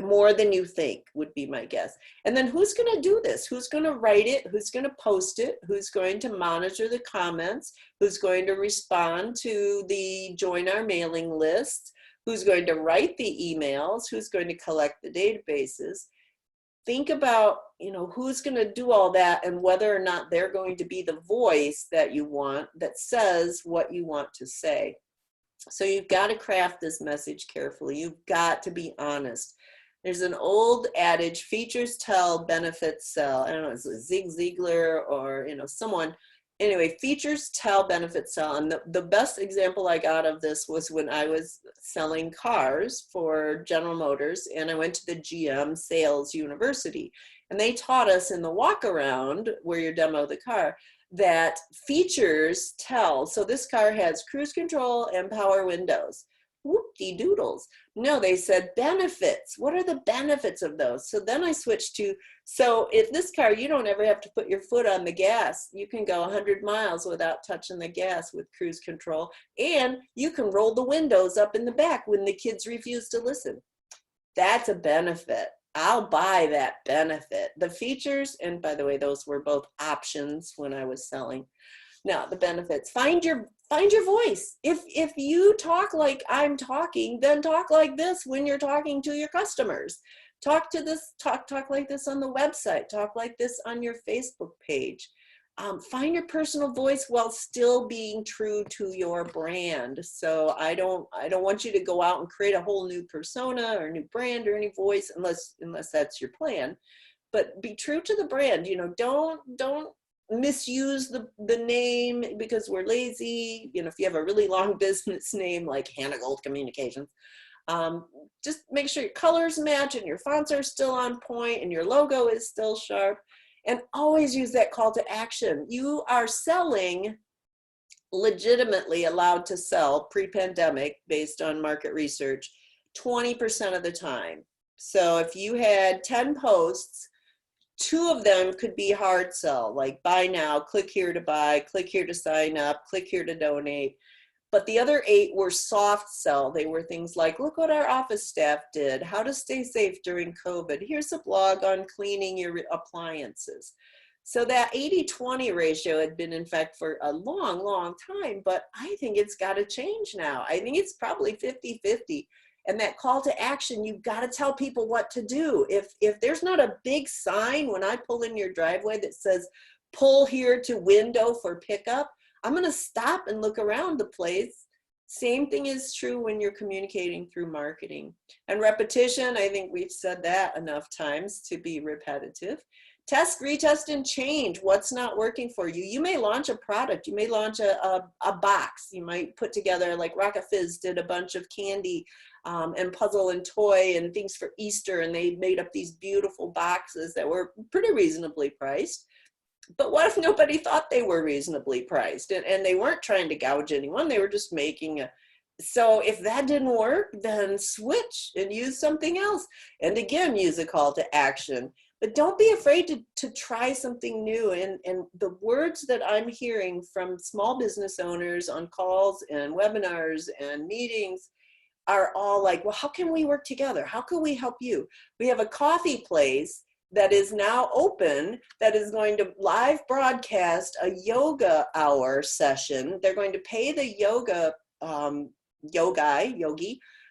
Speaker 2: More than you think would be my guess. And then who's going to do this? Who's going to write it? Who's going to post it? Who's going to monitor the comments? Who's going to respond to the join our mailing list? Who's going to write the emails? Who's going to collect the databases? Think about, who's going to do all that, and whether or not they're going to be the voice that you want, that says what you want to say. So you've got to craft this message carefully. You've got to be honest. There's an old adage, features tell, benefits sell. I don't know, it's Zig Ziglar or, someone. Anyway, features tell, benefits sell. And the best example I got of this was when I was selling cars for General Motors, and I went to the GM Sales University. And they taught us in the walk around where you demo the car that features tell. So this car has cruise control and power windows. Whoop-de-doodles. No, they said benefits. What are the benefits of those? So then I switched to, so if this car, you don't ever have to put your foot on the gas. You can go 100 miles without touching the gas with cruise control. And you can roll the windows up in the back when the kids refuse to listen. That's a benefit. I'll buy that benefit. The features, and by the way, those were both options when I was selling. Now, the benefits, find your voice. If you talk like I'm talking, then talk like this when you're talking to your customers. Talk like this on the website. Talk like this on your Facebook page. Find your personal voice while still being true to your brand. So I don't want you to go out and create a whole new persona or new brand or any voice unless that's your plan. But be true to the brand. Don't misuse the name because we're lazy. If you have a really long business name like Hannah Gold Communications, just make sure your colors match and your fonts are still on point and your logo is still sharp. And always use that call to action. You are selling, legitimately allowed to sell pre-pandemic based on market research 20% of the time. So if you had 10 posts, 2 of them could be hard sell, like buy now, click here to buy, click here to sign up, click here to donate. But the other 8 were soft sell. They were things like, look what our office staff did, how to stay safe during COVID. Here's a blog on cleaning your appliances. So that 80-20 ratio had been in fact for a long, long time, but I think it's got to change now. I think it's probably 50-50. And that call to action, you've got to tell people what to do. If there's not a big sign when I pull in your driveway that says, pull here to window for pickup, I'm going to stop and look around the place. Same thing is true when you're communicating through marketing. And repetition, I think we've said that enough times to be repetitive. Test, retest, and change what's not working for you. You may launch a product. You may launch a box. You might put together, like Rocket Fizz did a bunch of candy and puzzle and toy and things for Easter, and they made up these beautiful boxes that were pretty reasonably priced. But what if nobody thought they were reasonably priced and they weren't trying to gouge anyone? They were just making a. So if that didn't work, then switch and use something else. And again, use a call to action. But don't be afraid to try something new. And the words that I'm hearing from small business owners on calls and webinars and meetings are all like, well, how can we work together? How can we help you? We have a coffee place that is now open that is going to live broadcast a yoga hour session. They're going to pay the yogi.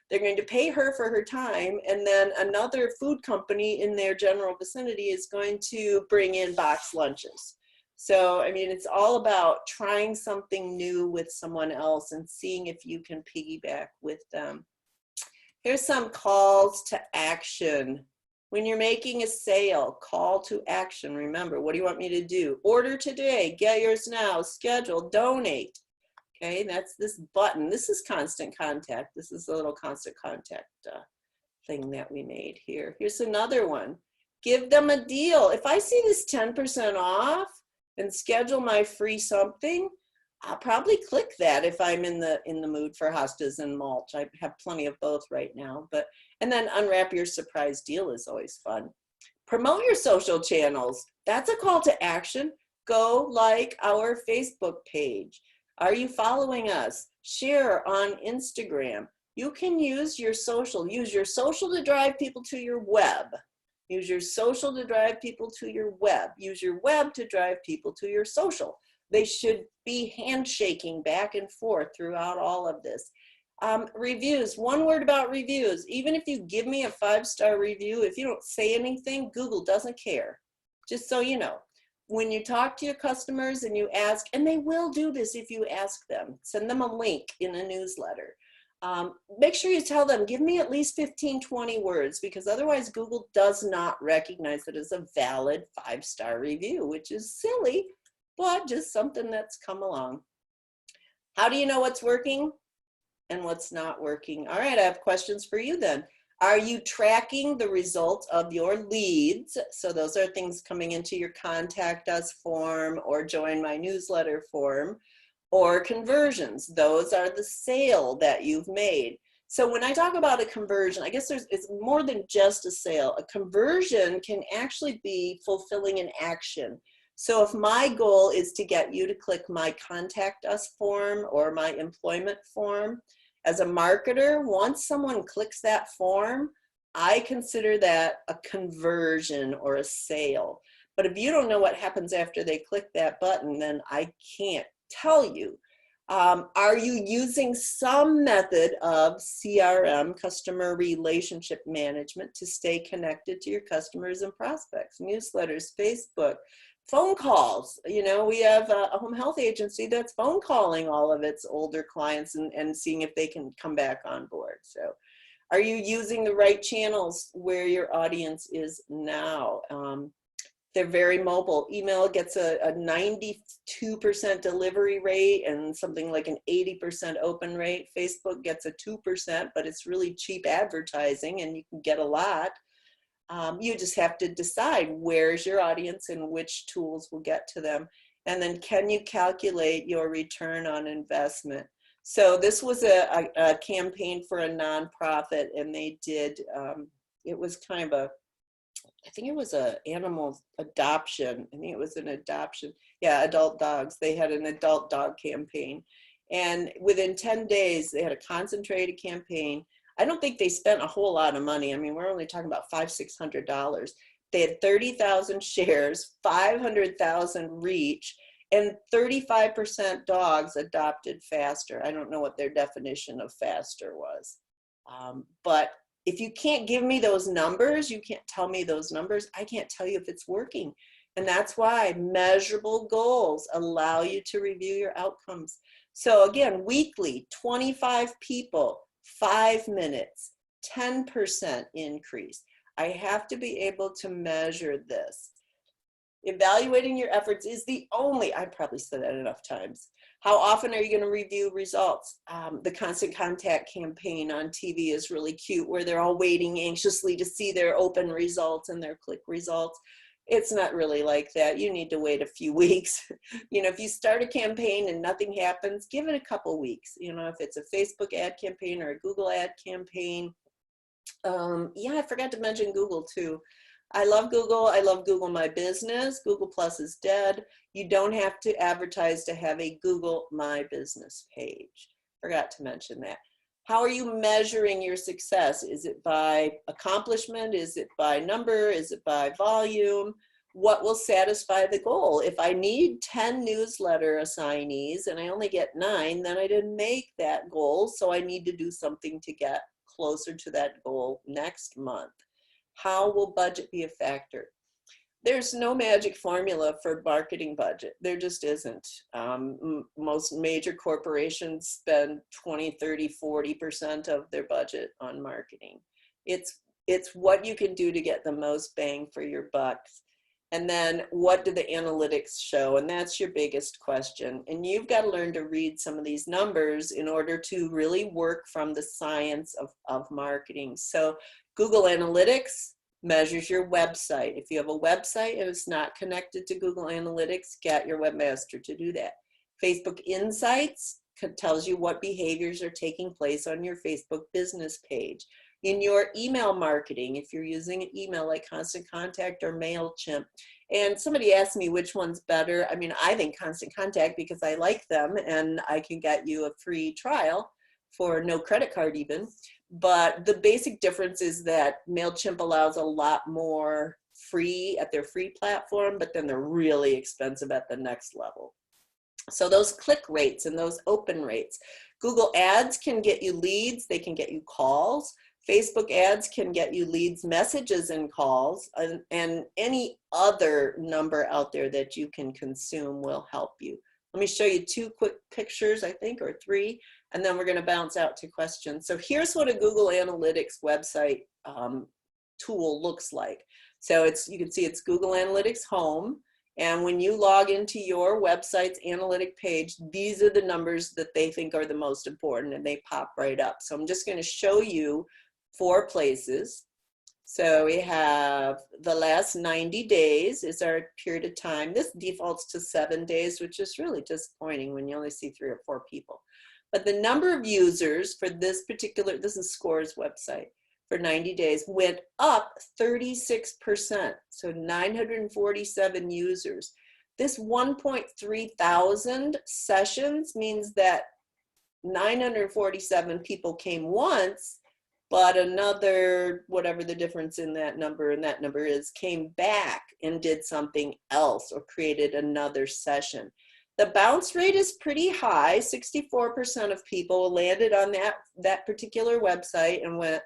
Speaker 2: They're going to pay her for her time, and then another food company in their general vicinity is going to bring in box lunches. So, I mean, it's all about trying something new with someone else and seeing if you can piggyback with them. Here's some calls to action. When you're making a sale, call to action. Remember, what do you want me to do? Order today, get yours now, schedule, donate. Okay, that's this button. This is constant contact. This is a little constant contact thing that we made here. Here's another one. Give them a deal. If I see this 10% off and schedule my free something, I'll probably click that if I'm in the mood for hostas and mulch. I have plenty of both right now. And then unwrap your surprise deal is always fun. Promote your social channels. That's a call to action. Go like our Facebook page. Are you following us? Share on Instagram. You can use your social. Use your social to drive people to your web. Use your social to drive people to your web. Use your web to drive people to your social. They should be handshaking back and forth throughout all of this. Reviews, one word about reviews. Even if you give me a 5-star review, if you don't say anything, Google doesn't care. Just so you know. When you talk to your customers and you ask, and they will do this if you ask them, send them a link in a newsletter. Make sure you tell them, give me at least 15, 20 words, because otherwise Google does not recognize it as a valid 5-star review, which is silly, but just something that's come along. How do you know what's working and what's not working? All right, I have questions for you then. Are you tracking the results of your leads? So those are things coming into your contact us form or join my newsletter form, or conversions. Those are the sale that you've made. So when I talk about a conversion, I guess it's more than just a sale. A conversion can actually be fulfilling an action. So if my goal is to get you to click my contact us form or my employment form, as a marketer, once someone clicks that form, I consider that a conversion or a sale. But if you don't know what happens after they click that button, then I can't tell you. Are you using some method of CRM, customer relationship management, to stay connected to your customers and prospects? Newsletters, Facebook, phone calls. You know, we have a home health agency that's phone calling all of its older clients and seeing if they can come back on board. So are you using the right channels where your audience is now? They're very mobile. Email gets a 92% delivery rate and something like an 80% open rate. Facebook gets a 2%, but it's really cheap advertising and you can get a lot. You just have to decide where's your audience and which tools will get to them. And then can you calculate your return on investment? So this was a campaign for a nonprofit, and they did, it was kind of I think it was a animal adoption. I think it was an adoption. Yeah, adult dogs. They had an adult dog campaign. And within 10 days, they had a concentrated campaign. I don't think they spent a whole lot of money. I mean, we're only talking about $500-600, They had 30,000 shares, 500,000 reach, and 35% dogs adopted faster. I don't know what their definition of faster was. But if you can't give me those numbers, you can't tell me those numbers, I can't tell you if it's working. And that's why measurable goals allow you to review your outcomes. So again, weekly, 25 people, 5 minutes, 10% increase. I have to be able to measure this. Evaluating your efforts is the only, I probably said that enough times. How often are you going to review results? The Constant Contact campaign on TV is really cute, where they're all waiting anxiously to see their open results and their click results. It's not really like that. You need to wait a few weeks. You know, if you start a campaign and nothing happens, give it a couple weeks. You know, if it's a Facebook ad campaign or a Google ad campaign. Yeah, I forgot to mention Google too. I love Google. I love Google My Business. Google Plus is dead. You don't have to advertise to have a Google My Business page. Forgot to mention that. How are you measuring your success? Is it by accomplishment? Is it by number? Is it by volume? What will satisfy the goal? If I need 10 newsletter assignees and I only get 9, then I didn't make that goal. So I need to do something to get closer to that goal next month. How will budget be a factor? There's no magic formula for marketing budget. There just isn't. Most major corporations spend 20, 30, 40% of their budget on marketing. It's what you can do to get the most bang for your buck. And then what do the analytics show? And that's your biggest question. And you've got to learn to read some of these numbers in order to really work from the science of marketing. So Google Analytics measures your website. If you have a website and it's not connected to Google Analytics, get your webmaster to do that. Facebook Insights tells you what behaviors are taking place on your Facebook business page. In your email marketing, if you're using an email like Constant Contact or MailChimp, and somebody asked me which one's better. I mean, I think Constant Contact because I like them and I can get you a free trial for no credit card even. But the basic difference is that MailChimp allows a lot more free at their free platform, but then they're really expensive at the next level. So those click rates and those open rates. Google Ads can get you leads, they can get you calls. Facebook ads can get you leads, messages, and calls, and any other number out there that you can consume will help you. Let me show you 2 quick pictures, I think, or 3, and then we're going to bounce out to questions. So here's what a Google Analytics website tool looks like. So you can see it's Google Analytics Home, and when you log into your website's analytic page, these are the numbers that they think are the most important, and they pop right up. So I'm just going to show you 4 places. So we have the last 90 days is our period of time. This defaults to 7 days, which is really disappointing when you only see 3 or 4 people. But the number of users for this particular, this is Score's website, for 90 days went up 36%. So 947 users. This 1.3 thousand sessions means that 947 people came once, but another, whatever the difference in that number and that number is, came back and did something else or created another session. The bounce rate is pretty high. 64% of people landed on that particular website and went,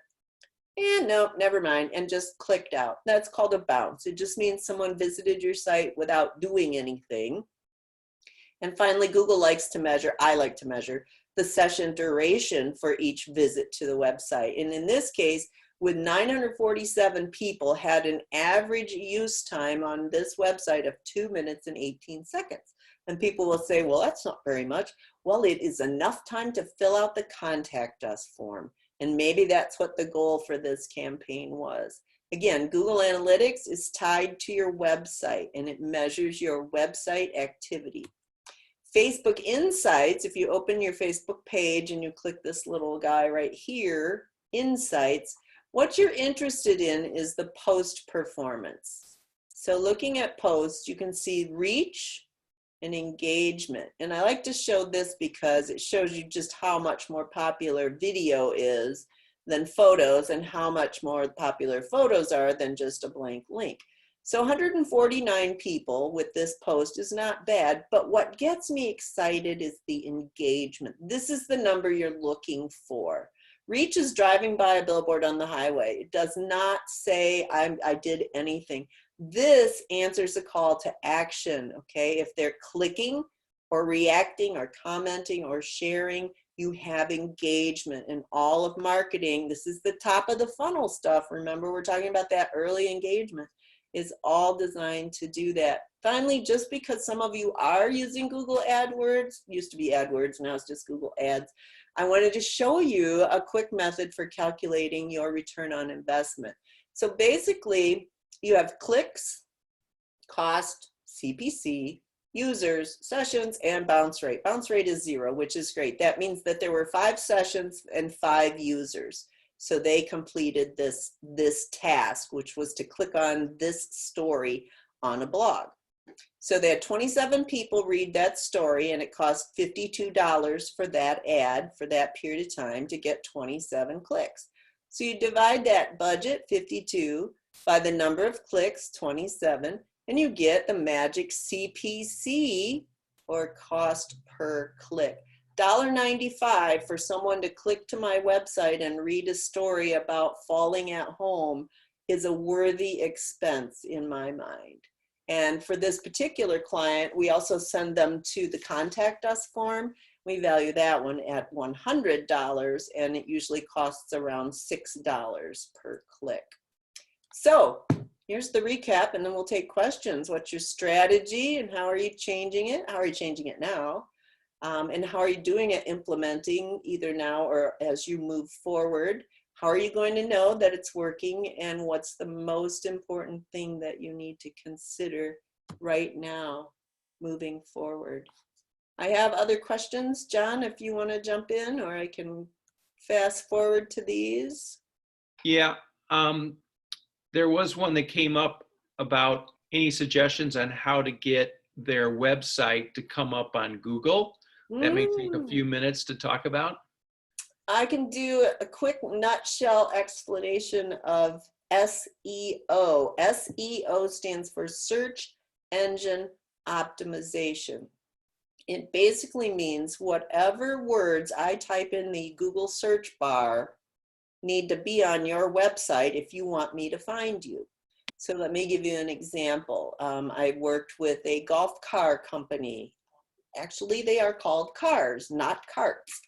Speaker 2: no, never mind, and just clicked out. That's called a bounce. It just means someone visited your site without doing anything. And finally, Google likes to measure, I like to measure, the session duration for each visit to the website. And in this case, with 947 people had an average use time on this website of 2 minutes and 18 seconds. And people will say, well, that's not very much. Well, it is enough time to fill out the contact us form. And maybe that's what the goal for this campaign was. Again, Google Analytics is tied to your website and it measures your website activity. Facebook Insights, if you open your Facebook page and you click this little guy right here, Insights, what you're interested in is the post performance. So looking at posts, you can see reach and engagement. And I like to show this because it shows you just how much more popular video is than photos, and how much more popular photos are than just a blank link. So 149 people with this post is not bad, but what gets me excited is the engagement. This is the number you're looking for. Reach is driving by a billboard on the highway. It does not say I did anything. This answers a call to action, okay? If they're clicking or reacting or commenting or sharing, you have engagement. In all of marketing, this is the top of the funnel stuff. Remember, we're talking about that early engagement. Is all designed to do that. Finally, just because some of you are using Google AdWords, used to be AdWords, now it's just Google Ads, I wanted to show you a quick method for calculating your return on investment. So basically, you have clicks, cost, CPC, users, sessions, and bounce rate. Bounce rate is 0, which is great. That means that there were 5 sessions and 5 users. So they completed this task, which was to click on this story on a blog. So they had 27 people read that story, and it cost $52 for that ad for that period of time to get 27 clicks. So you divide that budget, 52, by the number of clicks, 27, and you get the magic CPC, or cost per click. $1.95 for someone to click to my website and read a story about falling at home is a worthy expense in my mind. And for this particular client, we also send them to the contact us form. We value that one at $100, and it usually costs around $6 per click. So here's the recap, and then we'll take questions. What's your strategy, and how are you changing it? How are you changing it now? And how are you doing it, implementing either now or as you move forward? How are you going to know that it's working, and what's the most important thing that you need to consider right now moving forward? I have other questions, John, if you want to jump in, or I can fast forward to these.
Speaker 1: Yeah, there was one that came up about any suggestions on how to get their website to come up on Google. That may take a few minutes to talk about.
Speaker 2: I can do a quick nutshell explanation of SEO. SEO stands for Search Engine Optimization. It basically means whatever words I type in the Google search bar need to be on your website if you want me to find you. So let me give you an example. I worked with a golf car company. Actually, they are called cars, not carts.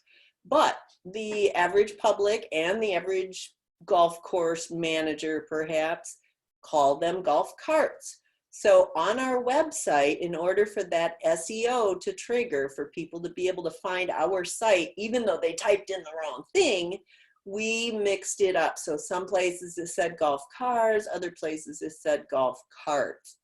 Speaker 2: But the average public and the average golf course manager, perhaps, call them golf carts. So on our website, in order for that SEO to trigger, for people to be able to find our site, even though they typed in the wrong thing, we mixed it up. So some places it said golf cars, other places it said golf carts.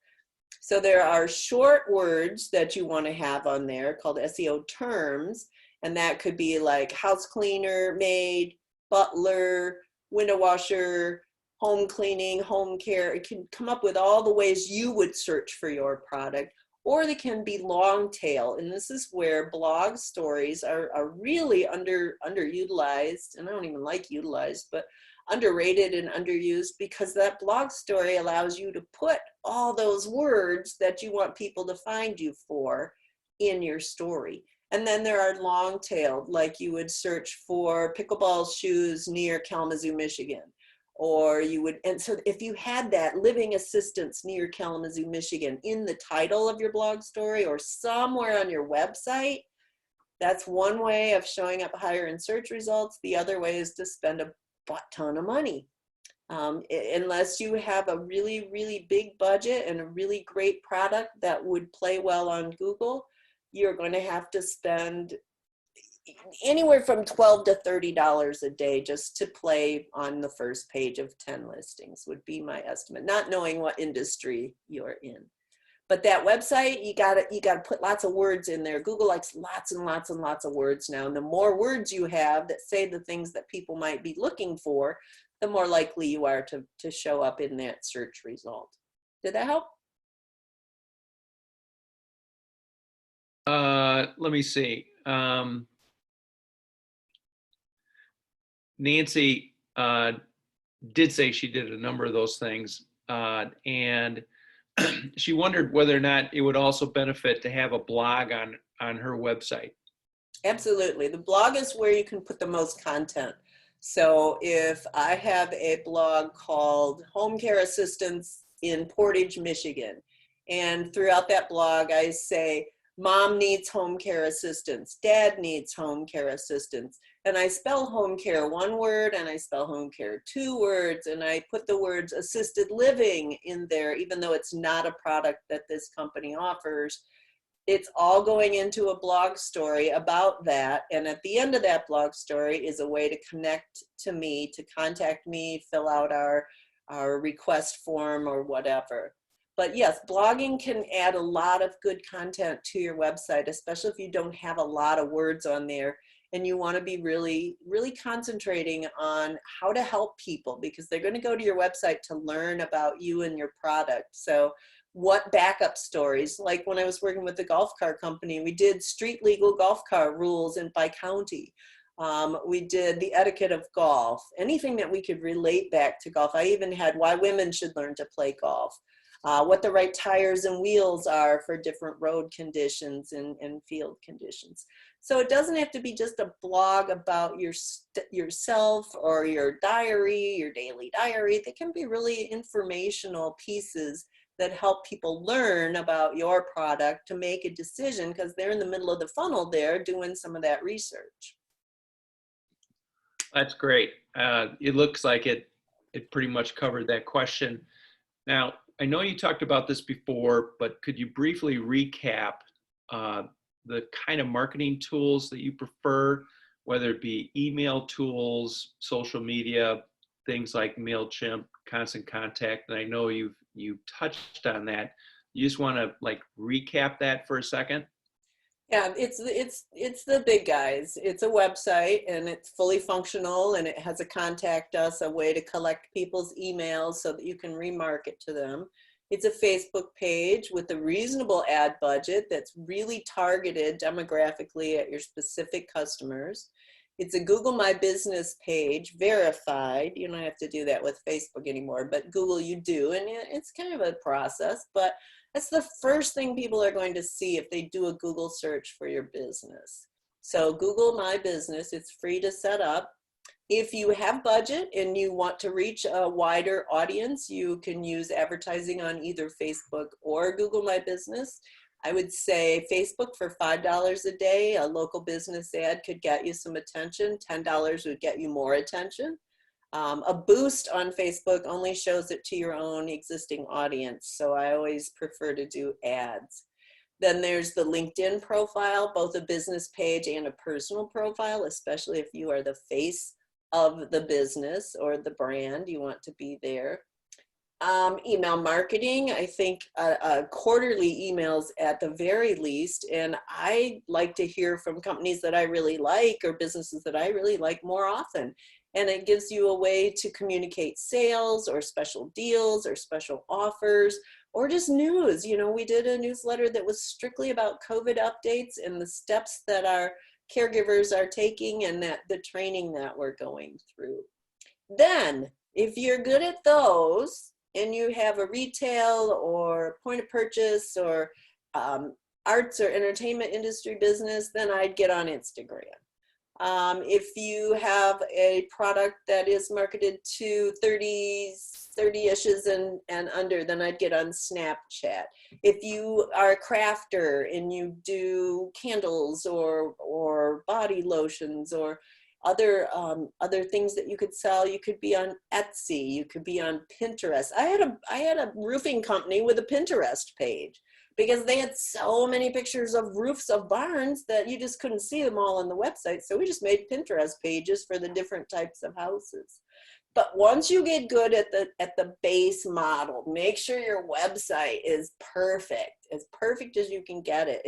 Speaker 2: So there are short words that you want to have on there called SEO terms, and that could be like house cleaner, maid, butler, window washer, home cleaning, home care. It can come up with all the ways you would search for your product, or they can be long tail. And this is where blog stories are really underutilized, and I don't even like utilized, but underrated and underused, because that blog story allows you to put all those words that you want people to find you for in your story. And then there are long tailed, like you would search for pickleball shoes near Kalamazoo, Michigan. Or you would, and so if you had that living assistance near Kalamazoo, Michigan in the title of your blog story or somewhere on your website, that's one way of showing up higher in search results. The other way is to spend a butt ton of money. Unless you have a really, really big budget and a really great product that would play well on Google, you're going to have to spend anywhere from $12 to $30 a day just to play on the first page of 10 listings would be my estimate, not knowing what industry you're in. But that website, you gotta put lots of words in there. Google likes lots and lots and lots of words now. And the more words you have that say the things that people might be looking for, the more likely you are to show up in that search result. Did that help?
Speaker 1: Let me see. Nancy, did say she did a number of those things. And she wondered whether or not it would also benefit to have a blog on her website.
Speaker 2: Absolutely. The blog is where you can put the most content. So if I have a blog called Home Care Assistance in Portage, Michigan, and throughout that blog I say, Mom needs home care assistance, Dad needs home care assistance, and I spell home care one word and I spell home care two words, and I put the words assisted living in there, even though it's not a product that this company offers. It's all going into a blog story about that. And at the end of that blog story is a way to connect to me, to contact me, fill out our request form or whatever. But yes, blogging can add a lot of good content to your website, especially if you don't have a lot of words on there and you want to be really, really concentrating on how to help people, because they're going to go to your website to learn about you and your product. So what backup stories, like when I was working with the golf car company, we did street legal golf car rules by county. We did the etiquette of golf, anything that we could relate back to golf. I even had why women should learn to play golf, what the right tires and wheels are for different road conditions and field conditions. So it doesn't have to be just a blog about yourself or your diary, your daily diary. They can be really informational pieces that help people learn about your product to make a decision, because they're in the middle of the funnel there doing some of that research.
Speaker 1: That's great. It looks like it pretty much covered that question. Now, I know you talked about this before, but could you briefly recap the kind of marketing tools that you prefer, whether it be email tools, social media, things like MailChimp, Constant Contact, and I know you've touched on that. You just want to like recap that for a second?
Speaker 2: Yeah, it's the big guys. It's a website and it's fully functional, and it has a contact us, a way to collect people's emails so that you can remarket to them. It's a Facebook page with a reasonable ad budget that's really targeted demographically at your specific customers. It's a Google My Business page, verified. You don't have to do that with Facebook anymore, but Google you do, and it's kind of a process, but that's the first thing people are going to see if they do a Google search for your business. So Google My Business, it's free to set up. If you have budget and you want to reach a wider audience, you can use advertising on either Facebook or Google My Business. I would say Facebook for $5 a day, a local business ad could get you some attention. $10 would get you more attention. A boost on Facebook only shows it to your own existing audience, so I always prefer to do ads. Then there's the LinkedIn profile, both a business page and a personal profile, especially if you are the face of the business or the brand, you want to be there. Email marketing, I think quarterly emails at the very least, and I like to hear from companies that I really like or businesses that I really like more often. And it gives you a way to communicate sales or special deals or special offers or just news. You know, we did a newsletter that was strictly about COVID updates and the steps that our caregivers are taking and that the training that we're going through. Then, if you're good at those and you have a retail or point of purchase or arts or entertainment industry business, then I'd get on Instagram. If you have a product that is marketed to 30-ishes and under, then I'd get on Snapchat. If you are a crafter and you do candles or body lotions or other things that you could sell, you could be on Etsy, you could be on Pinterest. I had a roofing company with a Pinterest page, because they had so many pictures of roofs of barns that you just couldn't see them all on the website. So we just made Pinterest pages for the different types of houses. But once you get good at the base model, make sure your website is perfect, as perfect as you can get it.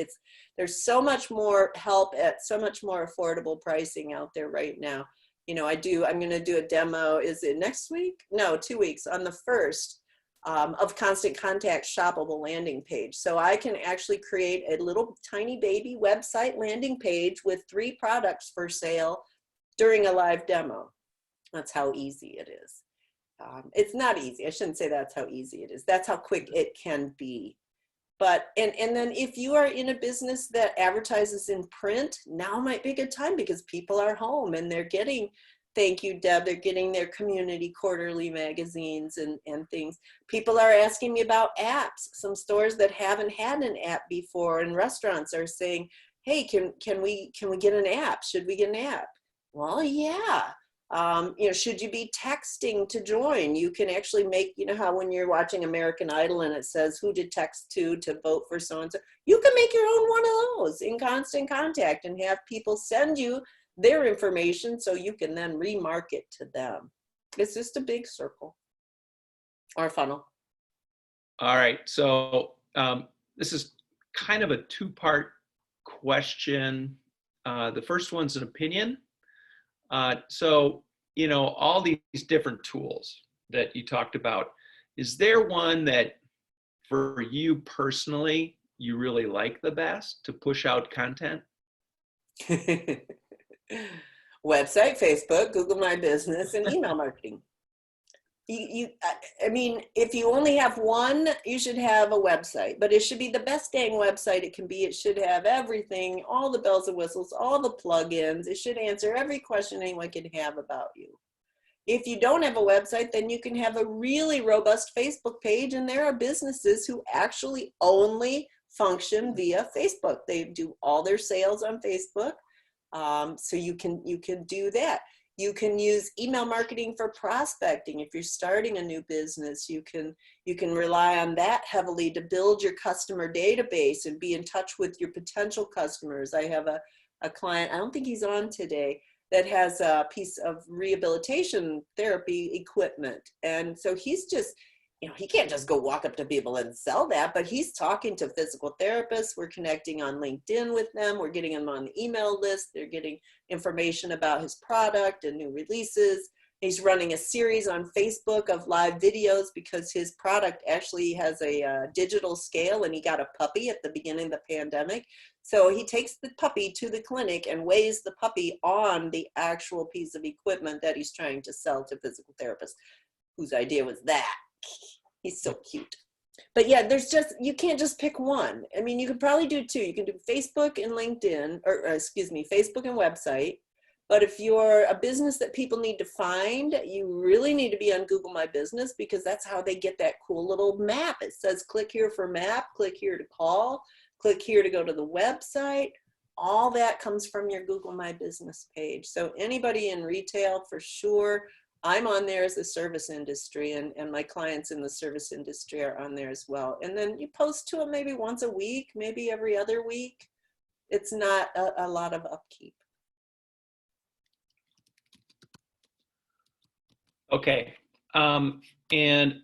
Speaker 2: There's so much more help at so much more affordable pricing out there right now. You know, I'm going to do a demo. Is it next week? No, 2 weeks, on the 1st. Of Constant Contact shoppable landing page. So I can actually create a little tiny baby website landing page with 3 products for sale during a live demo. That's how easy it is. It's not easy. I shouldn't say that's how easy it is. That's how quick it can be. But, and then if you are in a business that advertises in print, now might be a good time because people are home and they're getting, thank you, Deb, they're getting their community quarterly magazines and things. People are asking me about apps. Some stores that haven't had an app before and restaurants are saying, hey, can we get an app? Should we get an app? Well, yeah. Should you be texting to join? You can actually make, you know how when you're watching American Idol and it says who to text to vote for so-and-so, you can make your own one of those in Constant Contact and have people send you their information so you can then remarket to them. It's just a big circle or funnel.
Speaker 1: All right, so this is kind of a two-part question. The first one's an opinion. So, all these different tools that you talked about, is there one that for you personally, you really like the best to push out content?
Speaker 2: Website, Facebook, Google My Business, and email marketing. I mean, if you only have one, you should have a website, but it should be the best dang website it can be. It should have everything, all the bells and whistles, all the plugins. It should answer every question anyone can have about you. If you don't have a website, then you can have a really robust Facebook page, and there are businesses who actually only function via Facebook. They do all their sales on Facebook, so you can do that. You can use email marketing for prospecting. If you're starting a new business, you can rely on that heavily to build your customer database and be in touch with your potential customers. I have a client, I don't think he's on today, that has a piece of rehabilitation therapy equipment. And so he's just, he can't just go walk up to people and sell that, but he's talking to physical therapists. We're connecting on LinkedIn with them. We're getting them on the email list. They're getting information about his product and new releases. He's running a series on Facebook of live videos because his product actually has a digital scale, and he got a puppy at the beginning of the pandemic. So he takes the puppy to the clinic and weighs the puppy on the actual piece of equipment that he's trying to sell to physical therapists, whose idea was that. He's so cute. But yeah, you can't just pick one. I mean, you could probably do two. You can do Facebook and LinkedIn, Facebook and website. But if you're a business that people need to find, you really need to be on Google My Business, because that's how they get that cool little map. It says, click here for map, click here to call, click here to go to the website. All that comes from your Google My Business page. So anybody in retail, for sure, I'm on there as a service industry, and my clients in the service industry are on there as well. And then you post to them maybe once a week, maybe every other week. It's not a lot of upkeep.
Speaker 1: Okay, and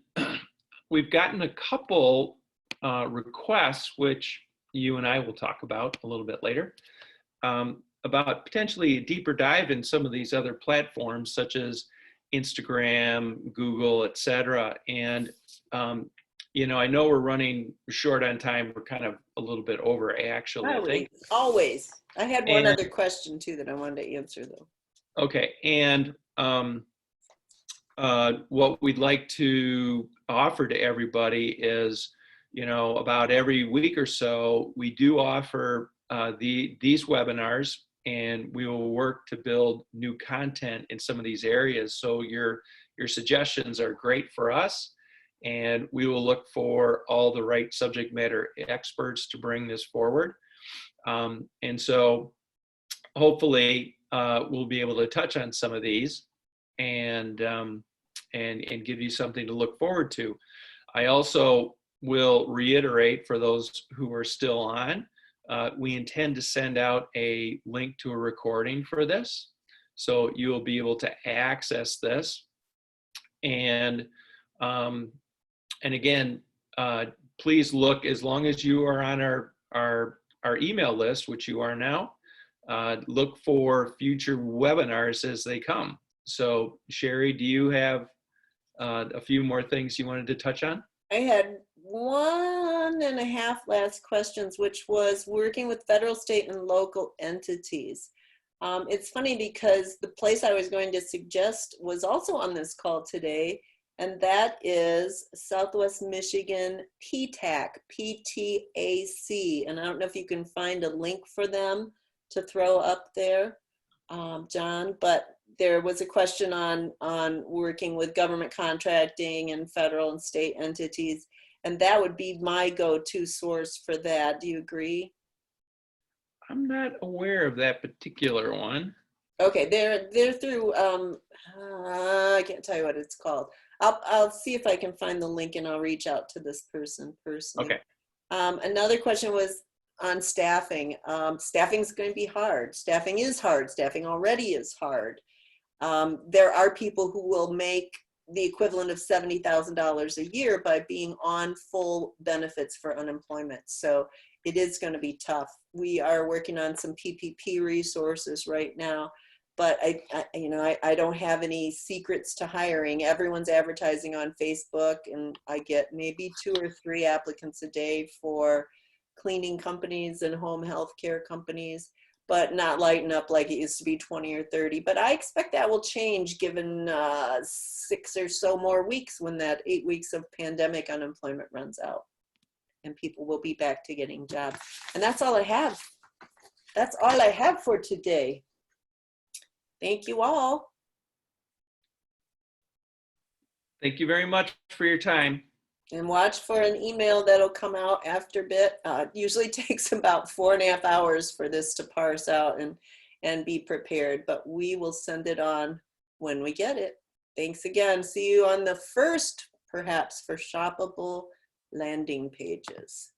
Speaker 1: we've gotten a couple requests, which you and I will talk about a little bit later, about potentially a deeper dive in some of these other platforms, such as Instagram, Google, etc. And I know we're running short on time. We're kind of a little bit over, actually. I think.
Speaker 2: Always. I had one other question too that I wanted to answer, though.
Speaker 1: Okay, and what we'd like to offer to everybody is, about every week or so, we do offer these webinars, and we will work to build new content in some of these areas. So your suggestions are great for us, and we will look for all the right subject matter experts to bring this forward. And so hopefully we'll be able to touch on some of these and give you something to look forward to. I also will reiterate for those who are still on, we intend to send out a link to a recording for this, so you will be able to access this. And again, please look, as long as you are on our email list, which you are now, look for future webinars as they come. So Cheri, do you have a few more things you wanted to touch on?
Speaker 2: I had 1.5 last questions, which was working with federal, state, and local entities. It's funny because the place I was going to suggest was also on this call today, and that is Southwest Michigan PTAC, PTAC. And I don't know if you can find a link for them to throw up there, John, but there was a question on working with government contracting and federal and state entities, and that would be my go-to source for that. Do you agree?
Speaker 1: I'm not aware of that particular one.
Speaker 2: Okay, they're through. I can't tell you what it's called. I'll see if I can find the link and I'll reach out to this person personally.
Speaker 1: Okay.
Speaker 2: Another question was on staffing. Staffing's going to be hard. Staffing is hard. Staffing already is hard. There are people who will make the equivalent of $70,000 a year by being on full benefits for unemployment. So it is going to be tough. We are working on some PPP resources right now, but I don't have any secrets to hiring. Everyone's advertising on Facebook, and I get maybe 2 or 3 applicants a day for cleaning companies and home health care companies, but not lighting up like it used to be 20 or 30. But I expect that will change given 6 or so more weeks when that 8 weeks of pandemic unemployment runs out and people will be back to getting jobs. And that's all I have. That's all I have for today. Thank you all.
Speaker 1: Thank you very much for your time.
Speaker 2: And watch for an email that'll come out after bit. It usually takes about 4.5 hours for this to parse out and be prepared, but we will send it on when we get it. Thanks again. See you on the first, perhaps, for shoppable landing pages.